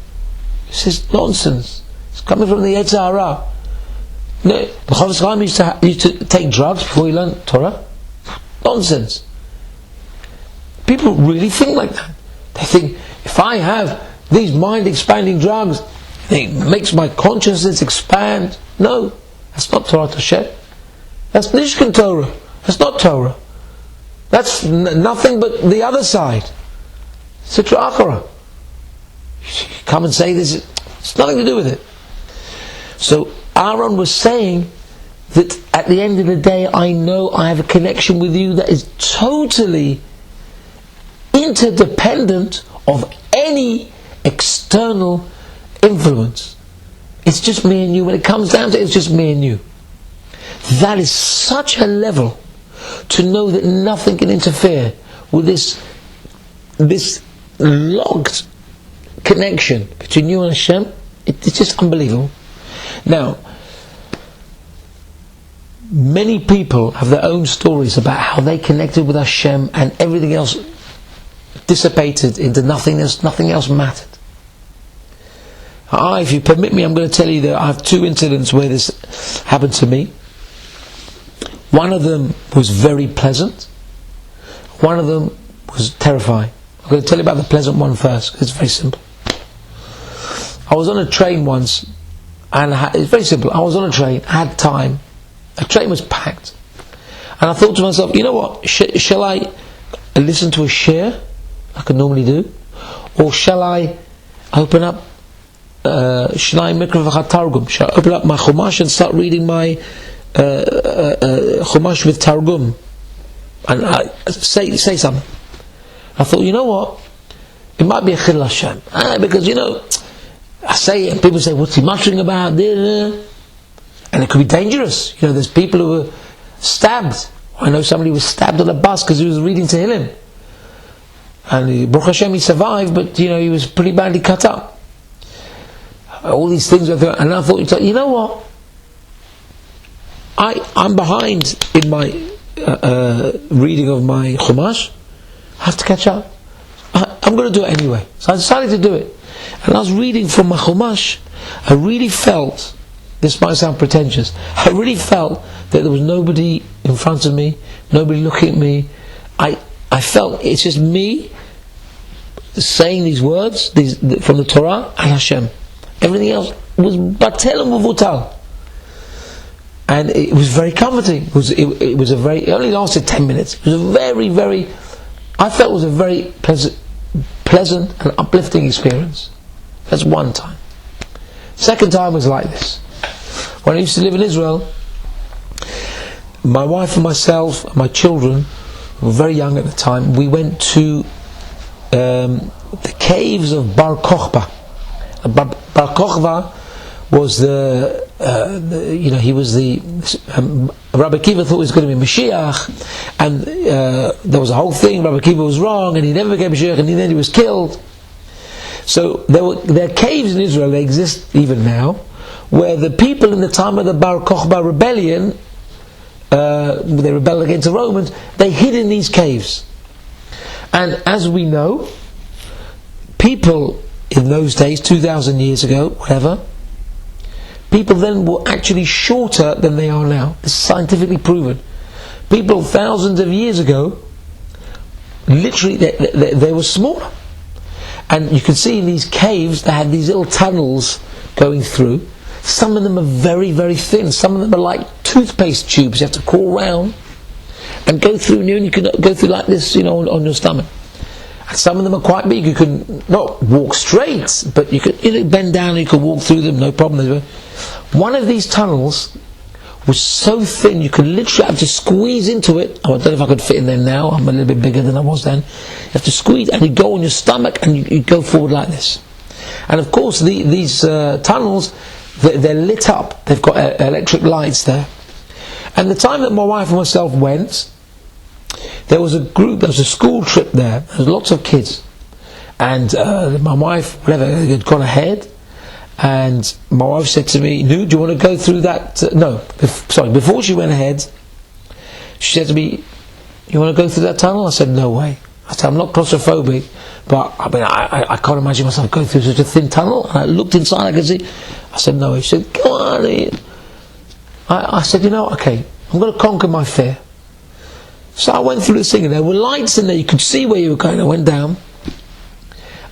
This is nonsense. It's coming from the Yetzer Hara. No, the Chofetz Chaim used to take drugs before he learned Torah. Nonsense. People really think like that. They think, if I have these mind-expanding drugs, it makes my consciousness expand. No, that's not Torah Hashem. That's Nishkan Torah. That's not Torah. That's nothing but the other side. Sitra Achara. You come and say this, it's nothing to do with it. So Aaron was saying that at the end of the day, I know I have a connection with you that is totally interdependent of any external influence. It's just me and you. When it comes down to it, it's just me and you. That is such a level to know that nothing can interfere with this locked connection between you and Hashem. It's just unbelievable. Now, many people have their own stories about how they connected with Hashem and everything else dissipated into nothingness. Nothing else mattered. If you permit me, I'm going to tell you that I have two incidents where this happened to me. One of them was very pleasant. One of them was terrifying. I'm going to tell you about the pleasant one first, because it's very simple. I was on a train once, and it's very simple. I was on a train, I had time. The train was packed. And I thought to myself, you know what, shall I listen to a share, like I normally do? Or shall I open up Shnai Mikra V'Chad Targum? Shall I open up my Chumash and start reading my Chumash with Targum? And I say something. I thought, you know what, it might be a Chil Hashem. Because, you know, I say it and people say, what's he muttering about? And it could be dangerous. You know, there's people who were stabbed. I know somebody was stabbed on a bus because he was reading Tehillim. And Baruch Hashem, he survived, but you know, he was pretty badly cut up. All these things, and I thought, you know what? I'm behind in my reading of my Chumash. I have to catch up. I'm going to do it anyway. So I decided to do it. And I was reading from my Chumash. I really felt, this might sound pretentious, I really felt that there was nobody in front of me, nobody looking at me. I felt it's just me saying these words from the Torah and Hashem. Everything else was batel and muvutal. And it was very comforting. It was it only lasted 10 minutes. It was a very, I felt it was a very pleasant and uplifting experience. That's one time. Second time was like this. When I used to live in Israel, my wife and myself and my children, who were very young at the time, we went to the caves of Bar Kokhba. Bar Kokhba was he was Rabbi Akiva thought he was going to be Mashiach, and there was a whole thing. Rabbi Akiva was wrong, and he never became Mashiach, and then he was killed. So there are caves in Israel, they exist even now, where the people in the time of the Bar Kokhba rebellion, they rebelled against the Romans, they hid in these caves. And as we know, people in those days, 2,000 years ago, whatever, people then were actually shorter than they are now. This is scientifically proven. People thousands of years ago, literally, they were smaller. And you can see in these caves, they had these little tunnels going through. Some of them are very, very thin. Some of them are like toothpaste tubes. You have to crawl around and go through, and you can go through like this, on your stomach. And some of them are quite big. You can not walk straight, but you can bend down and you can walk through them, no problem. One of these tunnels was so thin you could literally have to squeeze into it. I don't know if I could fit in there now. I'm a little bit bigger than I was then. You have to squeeze, and you go on your stomach, and you go forward like this. And of course, these tunnels, they're lit up. They've got electric lights there. And the time that my wife and myself went, there was a school trip there. There was lots of kids, and my wife, had gone ahead. And my wife said to me, "Nu, do you want to go through that?" Before she went ahead, she said to me, "You want to go through that tunnel?" I said, "No way." I said, "I'm not claustrophobic, but I can't imagine myself going through such a thin tunnel." And I looked inside, I could see. I said, "No way." She said, "Go on." I said, okay, I'm going to conquer my fear. So I went through this thing, and there were lights in there. You could see where you were going. I went down,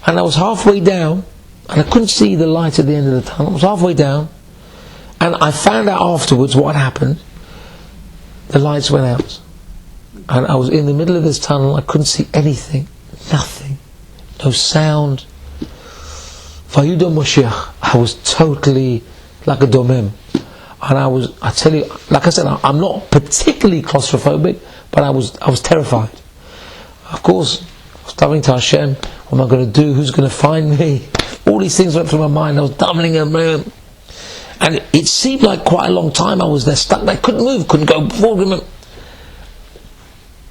and I was halfway down, and I couldn't see the light at the end of the tunnel. I was halfway down, and I found out afterwards what happened. The lights went out, and I was in the middle of this tunnel. I couldn't see anything, nothing, no sound. Vayudom Moshiach. I was totally like a domem, and I tell you, like I said, I'm not particularly claustrophobic, but I was terrified. Of course, I was stumbling to Hashem. What am I going to do? Who's going to find me? All these things went through my mind. I was stumbling around, and it seemed like quite a long time I was there stuck. I couldn't move, couldn't go forward.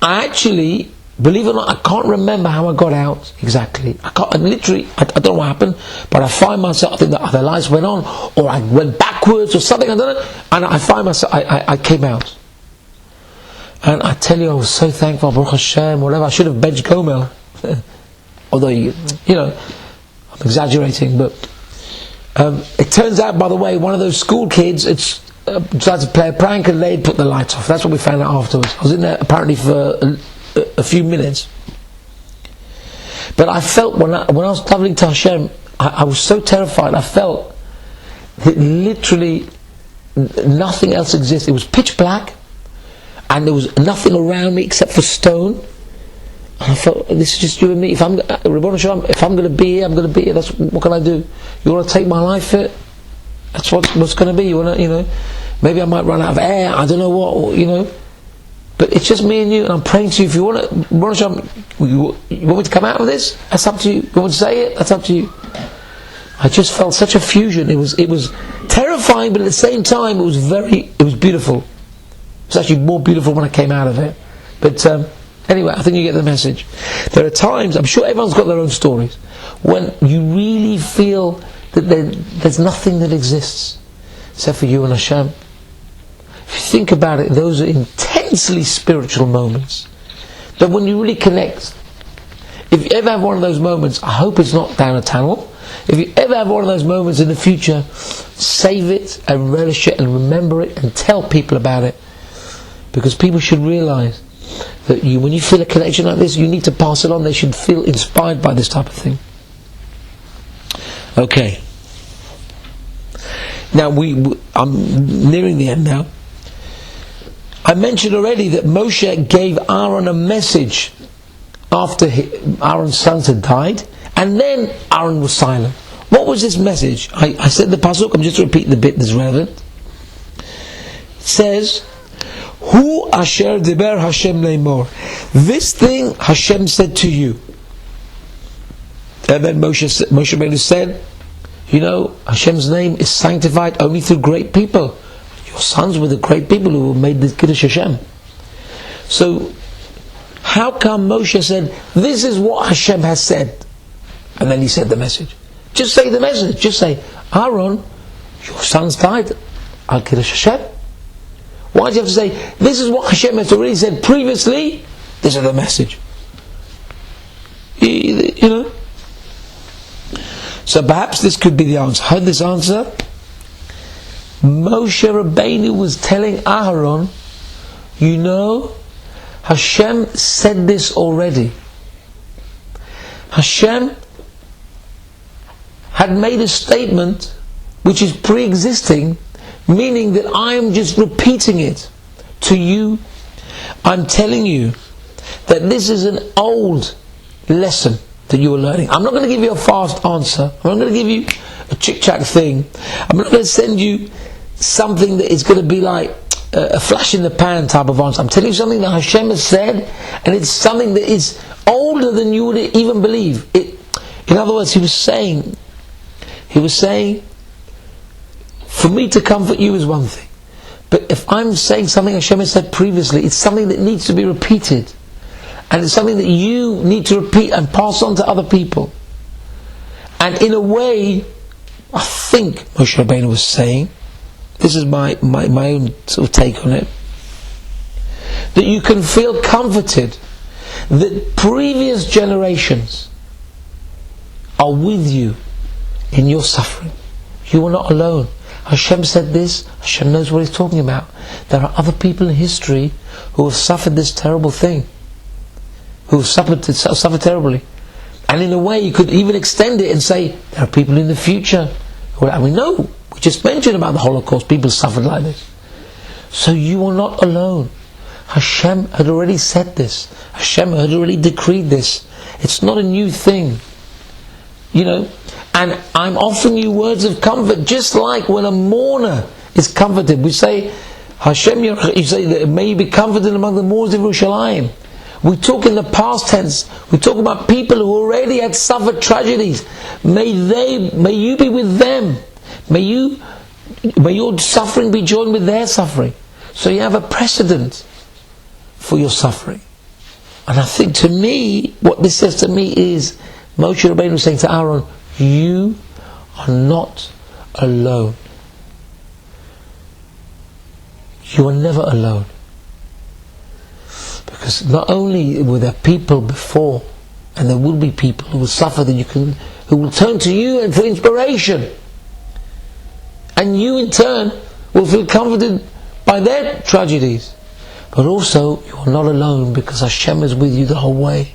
I actually, believe it or not, I can't remember how I got out exactly. I don't know what happened, but I find myself, I think that the lights went on, or I went backwards or something, I don't know, and I find myself, I came out. And I tell you, I was so thankful, Baruch Hashem, whatever. I should have benched Gomel. Although, I'm exaggerating, but it turns out, by the way, one of those school kids tried to play a prank, and they'd put the lights off. That's what we found out afterwards. I was in there apparently for a few minutes. But I felt when I was travelling to Hashem, I was so terrified. I felt that literally nothing else existed. It was pitch black, and there was nothing around me except for stone. And I felt, this is just you and me. If I'm going to be here, I'm going to be here. What can I do? You want to take my life here? That's what's going to be. You want to, maybe I might run out of air. I don't know what, But it's just me and you, and I'm praying to you. If you want to, you want me to come out of this? That's up to you. You want me to say it? That's up to you. I just felt such a fusion. It was terrifying, but at the same time, it was beautiful. It was actually more beautiful when I came out of it. But anyway, I think you get the message. There are times, I'm sure everyone's got their own stories, when you really feel that there's nothing that exists except for you and Hashem. If you think about it, those are intensely spiritual moments. That when you really connect, if you ever have one of those moments, I hope it's not down a tunnel. If you ever have one of those moments in the future, save it and relish it and remember it and tell people about it. Because people should realize that when you feel a connection like this, you need to pass it on. They should feel inspired by this type of thing. Okay. Now I'm nearing the end now. I mentioned already that Moshe gave Aaron a message after Aaron's sons had died, and then Aaron was silent. What was this message? I said the pasuk, I'm just repeating the bit that's relevant. It says, Hu asher diber Hashem leimor. This thing Hashem said to you. And then Moshe Rabbeinu said, Hashem's name is sanctified only through great people. Your sons were the great people who made the Kiddush Hashem. So, how come Moshe said, this is what Hashem has said? And then he said the message. Just say the message. Just say, Aaron, your sons died. Al Kiddush Hashem. Why do you have to say, this is what Hashem has already said previously? This is the message. You know? So perhaps this could be the answer. Heard this answer? Moshe Rabbeinu was telling Aaron, Hashem said this already. Hashem had made a statement which is pre-existing, meaning that I am just repeating it to you. I'm telling you that this is an old lesson that you are learning. I'm not going to give you a fast answer. I'm not going to give you a chick-chack thing. I'm not going to send you something that is going to be like a flash in the pan type of answer. I'm telling you something that Hashem has said, and it's something that is older than you would even believe. In other words, he was saying, for me to comfort you is one thing, but if I'm saying something Hashem has said previously, it's something that needs to be repeated, and it's something that you need to repeat and pass on to other people. And in a way, I think Moshe Rabbeinu was saying, this is my own sort of take on it, that you can feel comforted that previous generations are with you in your suffering. You are not alone. Hashem said this. Hashem knows what He's talking about. There are other people in history who have suffered this terrible thing, who have suffered terribly. And in a way, you could even extend it and say there are people in the future. And we know, we just mentioned about the Holocaust. People suffered like this. So you are not alone. Hashem had already said this. Hashem had already decreed this. It's not a new thing. And I'm offering you words of comfort, just like when a mourner is comforted. We say, Hashem, you say that may you be comforted among the mourners of Yerushalayim. We talk in the past tense. We talk about people who already had suffered tragedies. May you be with them. May your suffering be joined with their suffering. So you have a precedent for your suffering. And I think, to me, what this says to me is Moshe Rabbeinu saying to Aaron, you are not alone. You are never alone. Because not only were there people before, and there will be people who will suffer, who will turn to you and for inspiration, and you in turn will feel comforted by their tragedies. But also, you are not alone, because Hashem is with you the whole way.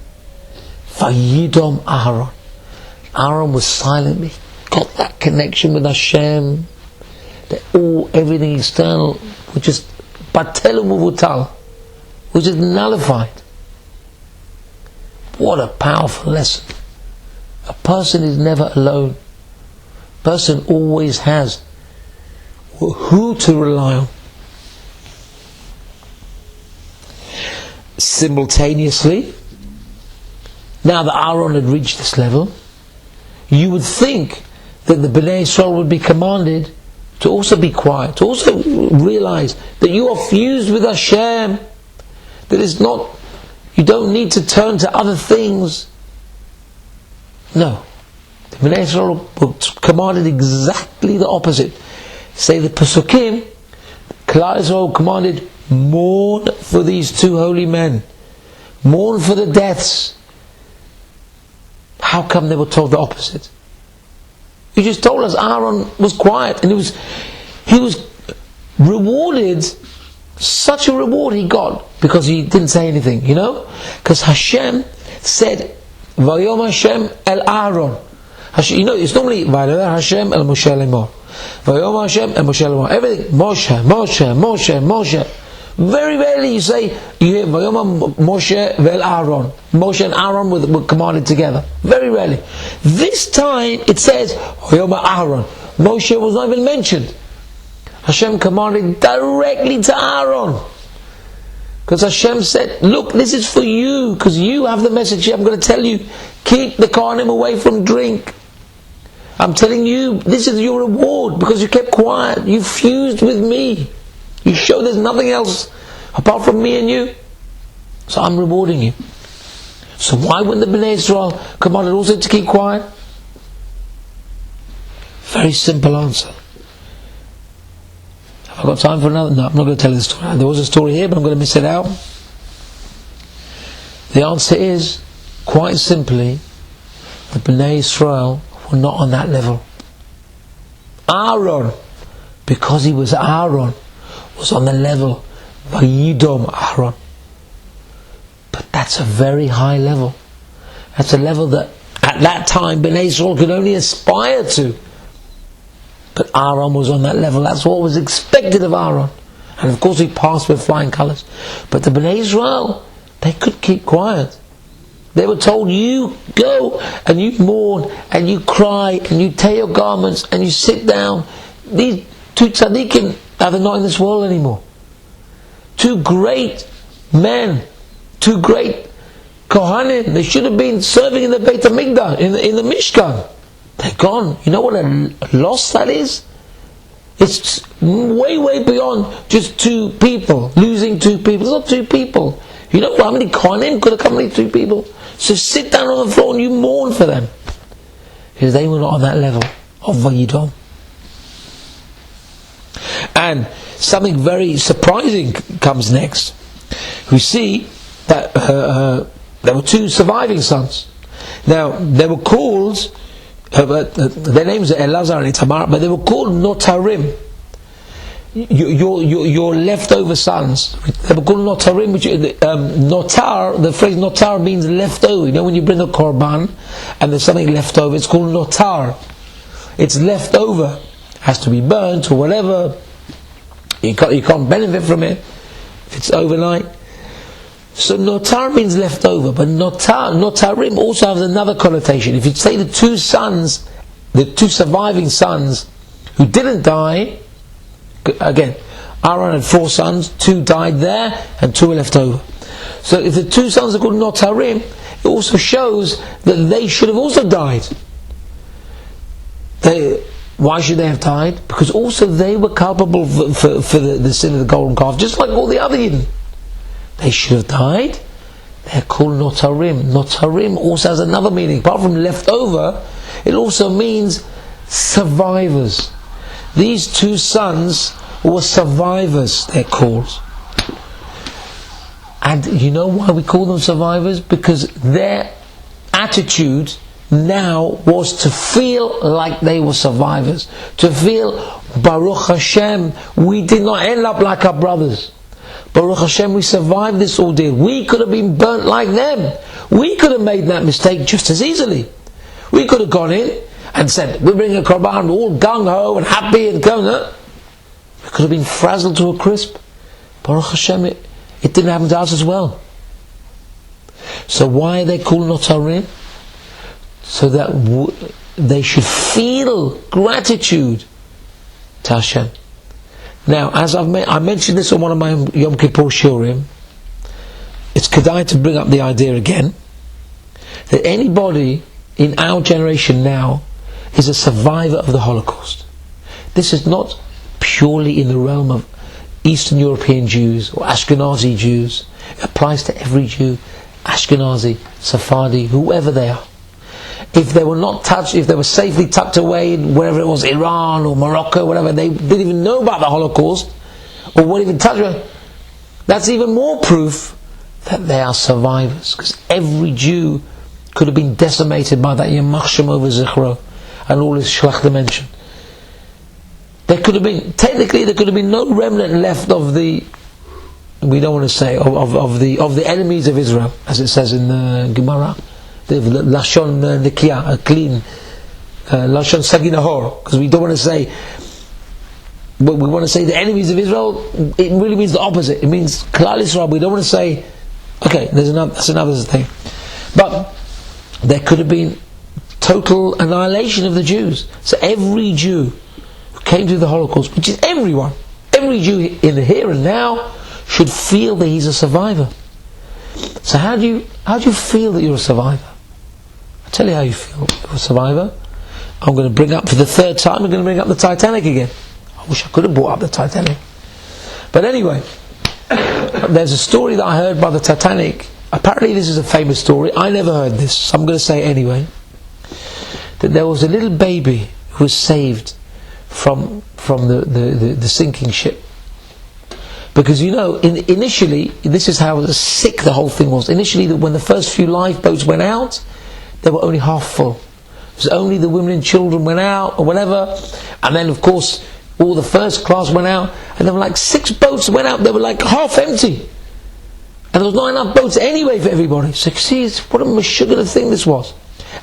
Vayidom Aaron. Aaron was silent. He got that connection with Hashem. That everything external was just batel u'muvutal, was just nullified. What a powerful lesson. A person is never alone. A person always has who to rely on. Simultaneously, now that Aaron had reached this level, you would think that the Bnei Yisrael would be commanded to also be quiet, to also realize that you are fused with Hashem, that it's not, you don't need to turn to other things. No. The Bnei Yisrael were commanded exactly the opposite. Say the Pesukim, Klal Yisrael commanded, mourn for these two holy men. Mourn for the deaths. How come they were told the opposite? You just told us Aaron was quiet, and he was rewarded such a reward he got because he didn't say anything, you know? Because Hashem said, Vayom Hashem el Aaron. You know, it's normally Vayom Hashem el Moshe lemor. Vayom Hashem el Moshe lemor. Everything, Moshe, Moshe, Moshe, Moshe. Very rarely you say, you hear Vayom Moshe vel Aaron. Moshe and Aaron were commanded together. Very rarely. This time it says, Vayom Aaron. Moshe was not even mentioned. Hashem commanded directly to Aaron. Because Hashem said, look, this is for you, because you have the message here. I'm going to tell you, keep the Kohanim away from drink. I'm telling you, this is your reward, because you kept quiet. You fused with me. You show there's nothing else apart from me and you. So I'm rewarding you. So why wouldn't the Bnei Israel commanded also to keep quiet? Very simple answer. Have I got time for another? No, I'm not going to tell you the story. There was a story here, but I'm going to miss it out. The answer is, quite simply, the Bnei Israel were not on that level. Aaron, because he was Aaron, was on the level Vayidom Aaron. But that's a very high level. That's a level that at that time Bnei Israel could only aspire to. But Aaron was on that level. That's what was expected of Aaron. And of course he passed with flying colours. But the Bnei Israel, they could keep quiet. They were told, you go and you mourn and you cry and you tear your garments and you sit down. These two tzaddikim, they're not in this world anymore. Two great men, two great Kohanim, they should have been serving in the Beit HaMikdash, in the Mishkan. They're gone. You know what a loss that is? It's way, way beyond just two people. Losing two people. It's not two people. You know how many Kohanim could accompany two people? So sit down on the floor and you mourn for them. Because they were not on that level of Vayidom. And something very surprising comes next. We see that there were two surviving sons. Now, they were called... their names are Elazar and Itamar, but they were called Notarim. Your leftover sons. They were called Notarim, which Notar, the phrase Notar means leftover. You know when you bring a korban and there's something left over, it's called Notar. It's left over. Has to be burnt or whatever. You can't benefit from it if it's overnight. So notar means left over, but notarim also has another connotation. If you say the two sons, the two surviving sons who didn't die, again, Aaron had 4 sons, 2 died there, and 2 were left over. So if the 2 sons are called notarim, it also shows that they should have also died. Why should they have died? Because also they were culpable for the sin of the golden calf, just like all the other Yidden. They should have died. They're called Notarim. Notarim also has another meaning. Apart from left over, it also means survivors. These 2 sons were survivors, they're called. And you know why we call them survivors? Because their attitude now was to feel like they were survivors. To feel, Baruch Hashem, we did not end up like our brothers. Baruch Hashem, we survived this ordeal. We could have been burnt like them. We could have made that mistake just as easily. We could have gone in and said, we bring a korban, we're all gung-ho and happy and going. We could have been frazzled to a crisp. Baruch Hashem, it didn't happen to us as well. So why are they called Notarim? So that they should feel gratitude to Hashem. Now, as I mentioned this on one of my Yom Kippur Shiurim, it's kedai to bring up the idea again, that anybody in our generation now is a survivor of the Holocaust. This is not purely in the realm of Eastern European Jews or Ashkenazi Jews. It applies to every Jew, Ashkenazi, Sephardi, whoever they are. If they were not touched, if they were safely tucked away in wherever it was, Iran or Morocco, whatever, they didn't even know about the Holocaust, or weren't even touched with it, that's even more proof that they are survivors. Because every Jew could have been decimated by that Yamach Shemo v'Zichro and all his Shlach mentioned. There could have been, technically there could have been no remnant left of the we don't want to say, of the enemies of Israel, as it says in the Gemara, the Lashon Nikiya, clean, Lashon Saginahor, because we don't want to say, but we want to say the enemies of Israel. It really means the opposite. It means Klal Yisrael. We don't want to say, okay, that's another thing. But there could have been total annihilation of the Jews. So every Jew who came through the Holocaust, which is everyone, every Jew in the here and now, should feel that he's a survivor. So how do you feel that you're a survivor? I'll tell you how you feel you're a survivor. I'm going to bring up for the third time, I'm going to bring up the Titanic again. I wish I could have brought up the Titanic. But anyway, there's a story that I heard by the Titanic. Apparently this is a famous story. I never heard this, so I'm going to say it anyway. That there was a little baby who was saved from the sinking ship. Because initially, this is how sick the whole thing was. Initially, when the first few lifeboats went out, they were only half full. It was only the women and children went out, or whatever. And then, of course, all the first class went out, and there were like 6 boats went out. They were like half empty, and there was not enough boats anyway for everybody. So you see, what a mashugana thing this was.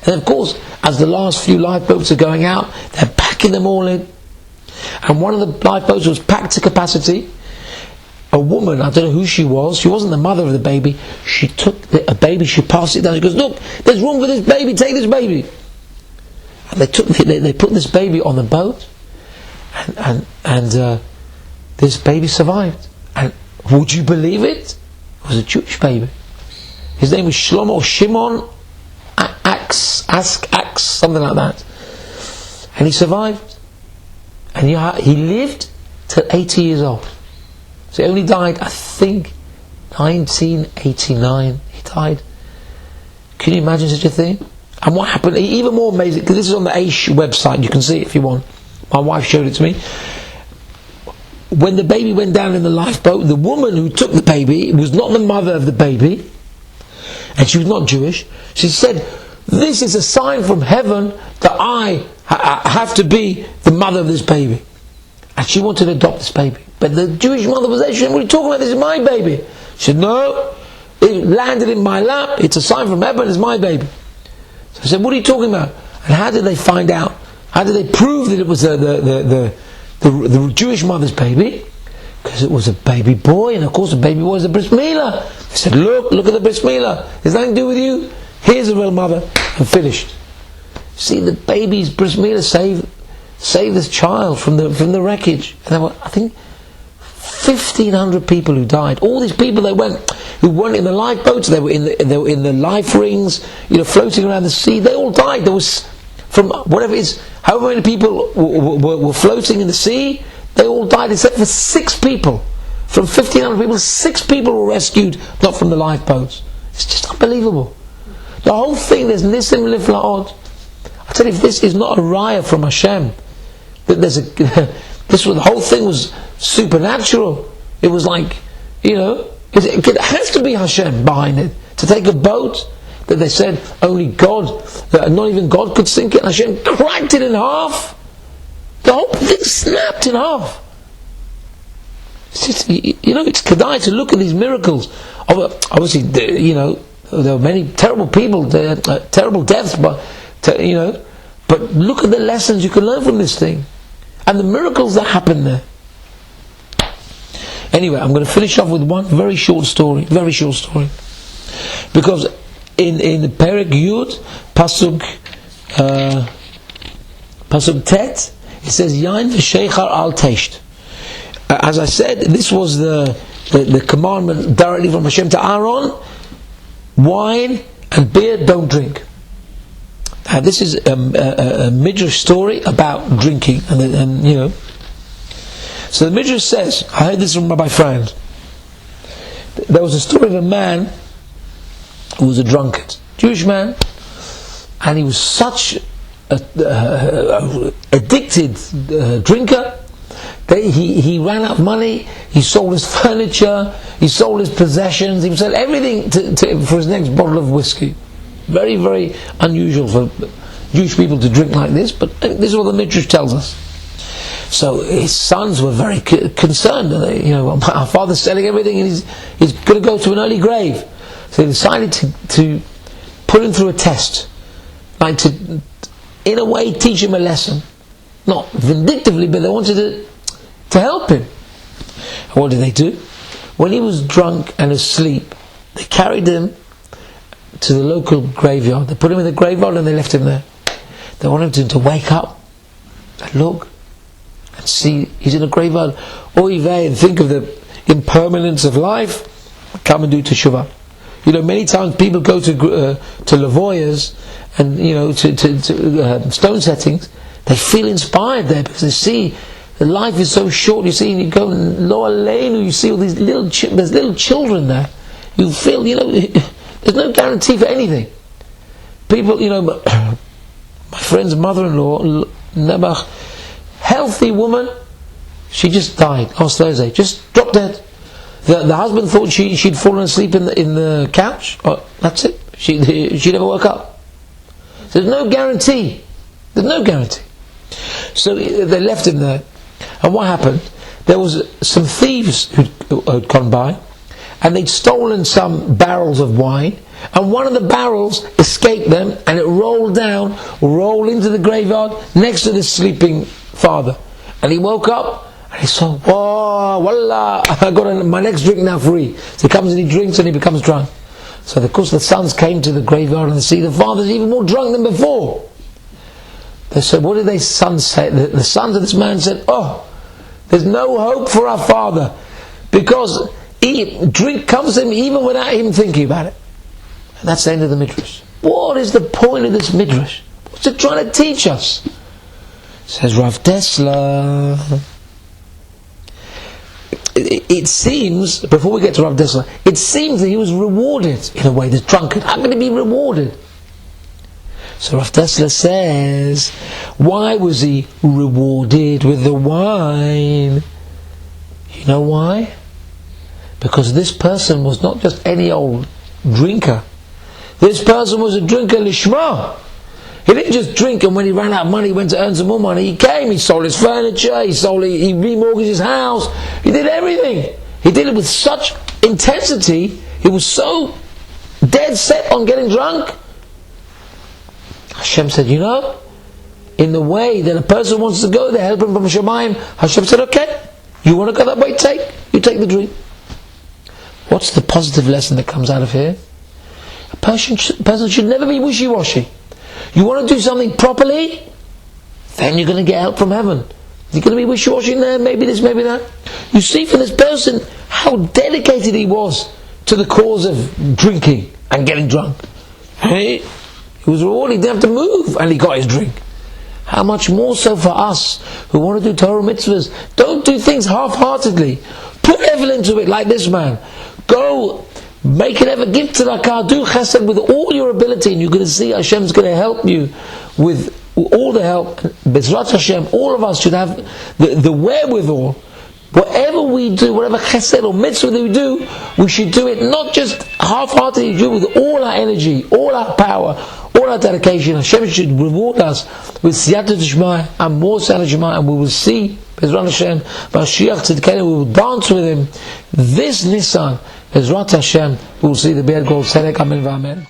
And of course, as the last few lifeboats are going out, they're packing them all in. And one of the lifeboats was packed to capacity. A woman, I don't know who she wasn't the mother of the baby. She took a baby, she passed it down. She goes, "Look, there's room for this baby. Take this baby." And they put this baby on the boat, and this baby survived. And would you believe it? It was a Jewish baby. His name was Shlomo or Shimon Axe, something like that. And he survived. And he lived till 80 years old. So he only died, I think, 1989. He died. Can you imagine such a thing? And what happened, even more amazing, because this is on the Aish website, you can see it if you want. My wife showed it to me. When the baby went down in the lifeboat, the woman who took the baby was not the mother of the baby, and she was not Jewish. She said, "This is a sign from heaven that I have to be the mother of this baby." And she wanted to adopt this baby. But the Jewish mother was there. She said, "What are you talking about? This is my baby." She said, "No, it landed in my lap. It's a sign from heaven. It's my baby." So I said, "What are you talking about?" And how did they find out? How did they prove that it was the Jewish mother's baby? Because it was a baby boy, and of course the baby boy is a bris milah. They said, look at the bris milah. There's nothing to do with you. Here's a real mother. And finished. See, the baby's bris milah saved this child from the wreckage. And there were, I think, 1,500 people who died. All these people who weren't in the lifeboats, they were in the life rings, floating around the sea. They all died. There was, from whatever it is, however many people were floating in the sea, they all died except for 6 people. From 1,500 people, 6 people were rescued, not from the lifeboats. It's just unbelievable. The whole thing, there's nisim liflaot. I tell you, if this is not a raya from Hashem, that the whole thing was supernatural. It was like, it has to be Hashem behind it. To take a boat that they said only God, not even God could sink it, and Hashem cracked it in half. The whole thing snapped in half. It's just, it's kedai to look at these miracles. Obviously, there were many terrible people, terrible deaths, but look at the lessons you can learn from this thing. And the miracles that happen there. Anyway, I'm going to finish off with one very short story. Because in the Perek Yud, Pasuk Tet, it says, Yain v'sheichar al tesht. As I said, this was the commandment directly from Hashem to Aaron. Wine and beer don't drink. This is a Midrash story about drinking, and So the Midrash says, I heard this from my friend. There was a story of a man who was a drunkard, Jewish man, and he was such a addicted drinker that he ran out of money. He sold his furniture, he sold his possessions, he sold everything for his next bottle of whiskey. Very, very unusual for Jewish people to drink like this, but this is what the Midrash tells us. So his sons were very concerned. Our father's selling everything and he's going to go to an early grave. So they decided to put him through a test, like to, in a way, teach him a lesson. Not vindictively, but they wanted to help him. And what did they do? When he was drunk and asleep, they carried him to the local graveyard. They put him in the graveyard and they left him there. They wanted him to wake up and look and see he's in a graveyard. Oy vey, and think of the impermanence of life. Come and do teshuvah. Many times people go to lavoyas and to stone settings. They feel inspired there because they see that life is so short. You see, and you go in Lower Lane, you see all these there's little children there. You feel, there's no guarantee for anything. People, my friend's mother-in-law, Nebach, healthy woman, she just died last Thursday, just dropped dead. The husband thought she'd fallen asleep in the couch. Oh, that's it. She never woke up. There's no guarantee. There's no guarantee. So they left him there. And what happened? There was some thieves who'd gone by, and they'd stolen some barrels of wine, and one of the barrels escaped them, and it rolled into the graveyard next to the sleeping father. And he woke up, and he saw, "Whoa, wallah, I got my next drink now free." So he comes and he drinks and he becomes drunk. So of course the sons came to the graveyard and they see the father's even more drunk than before. They said, what did their sons say? The sons of this man said, "Oh, there's no hope for our father, because drink comes to him even without him thinking about it." And that's the end of the midrash. What is the point of this midrash? What's it trying to teach us? Says Rav Dessler. It seems, before we get to Rav Dessler, it seems that he was rewarded in a way, this drunkard. How can he be rewarded? So Rav Dessler says, why was he rewarded with the wine? You know why? Because this person was not just any old drinker. This person was a drinker lishma. He didn't just drink and when he ran out of money he went to earn some more money. He came, he sold his furniture, he remortgaged his house, he did everything. He did it with such intensity, he was so dead set on getting drunk. Hashem said, in the way that a person wants to go, they help him from Shemayim. Hashem said, okay, you want to go that way, you take the drink. What's the positive lesson that comes out of here? A person should never be wishy-washy. You want to do something properly, then you're going to get help from heaven. You're going to be wishy-washy there, maybe this, maybe that. You see from this person how dedicated he was to the cause of drinking and getting drunk. He was rewarded, he didn't have to move, and he got his drink. How much more so for us who want to do Torah mitzvahs? Don't do things half-heartedly. Put effort into it like this man. Go make it ever, give tzedakah, do chesed with all your ability, and you're going to see Hashem's going to help you with all the help. Bezrat Hashem, all of us should have the wherewithal. Whatever we do, whatever chesed or mitzvah that we do, we should do it not just half-heartedly, do it with all our energy, all our power, all our dedication. Hashem should reward us with siyata d'shmaya and more siyata d'shmaya, and we will see Bezrat Hashem, Mashiach Tzidkenu, we will dance with him this Nisan. Bezrat Hashem, we will see the beard gold. Tzedek, Amen, V'Amen.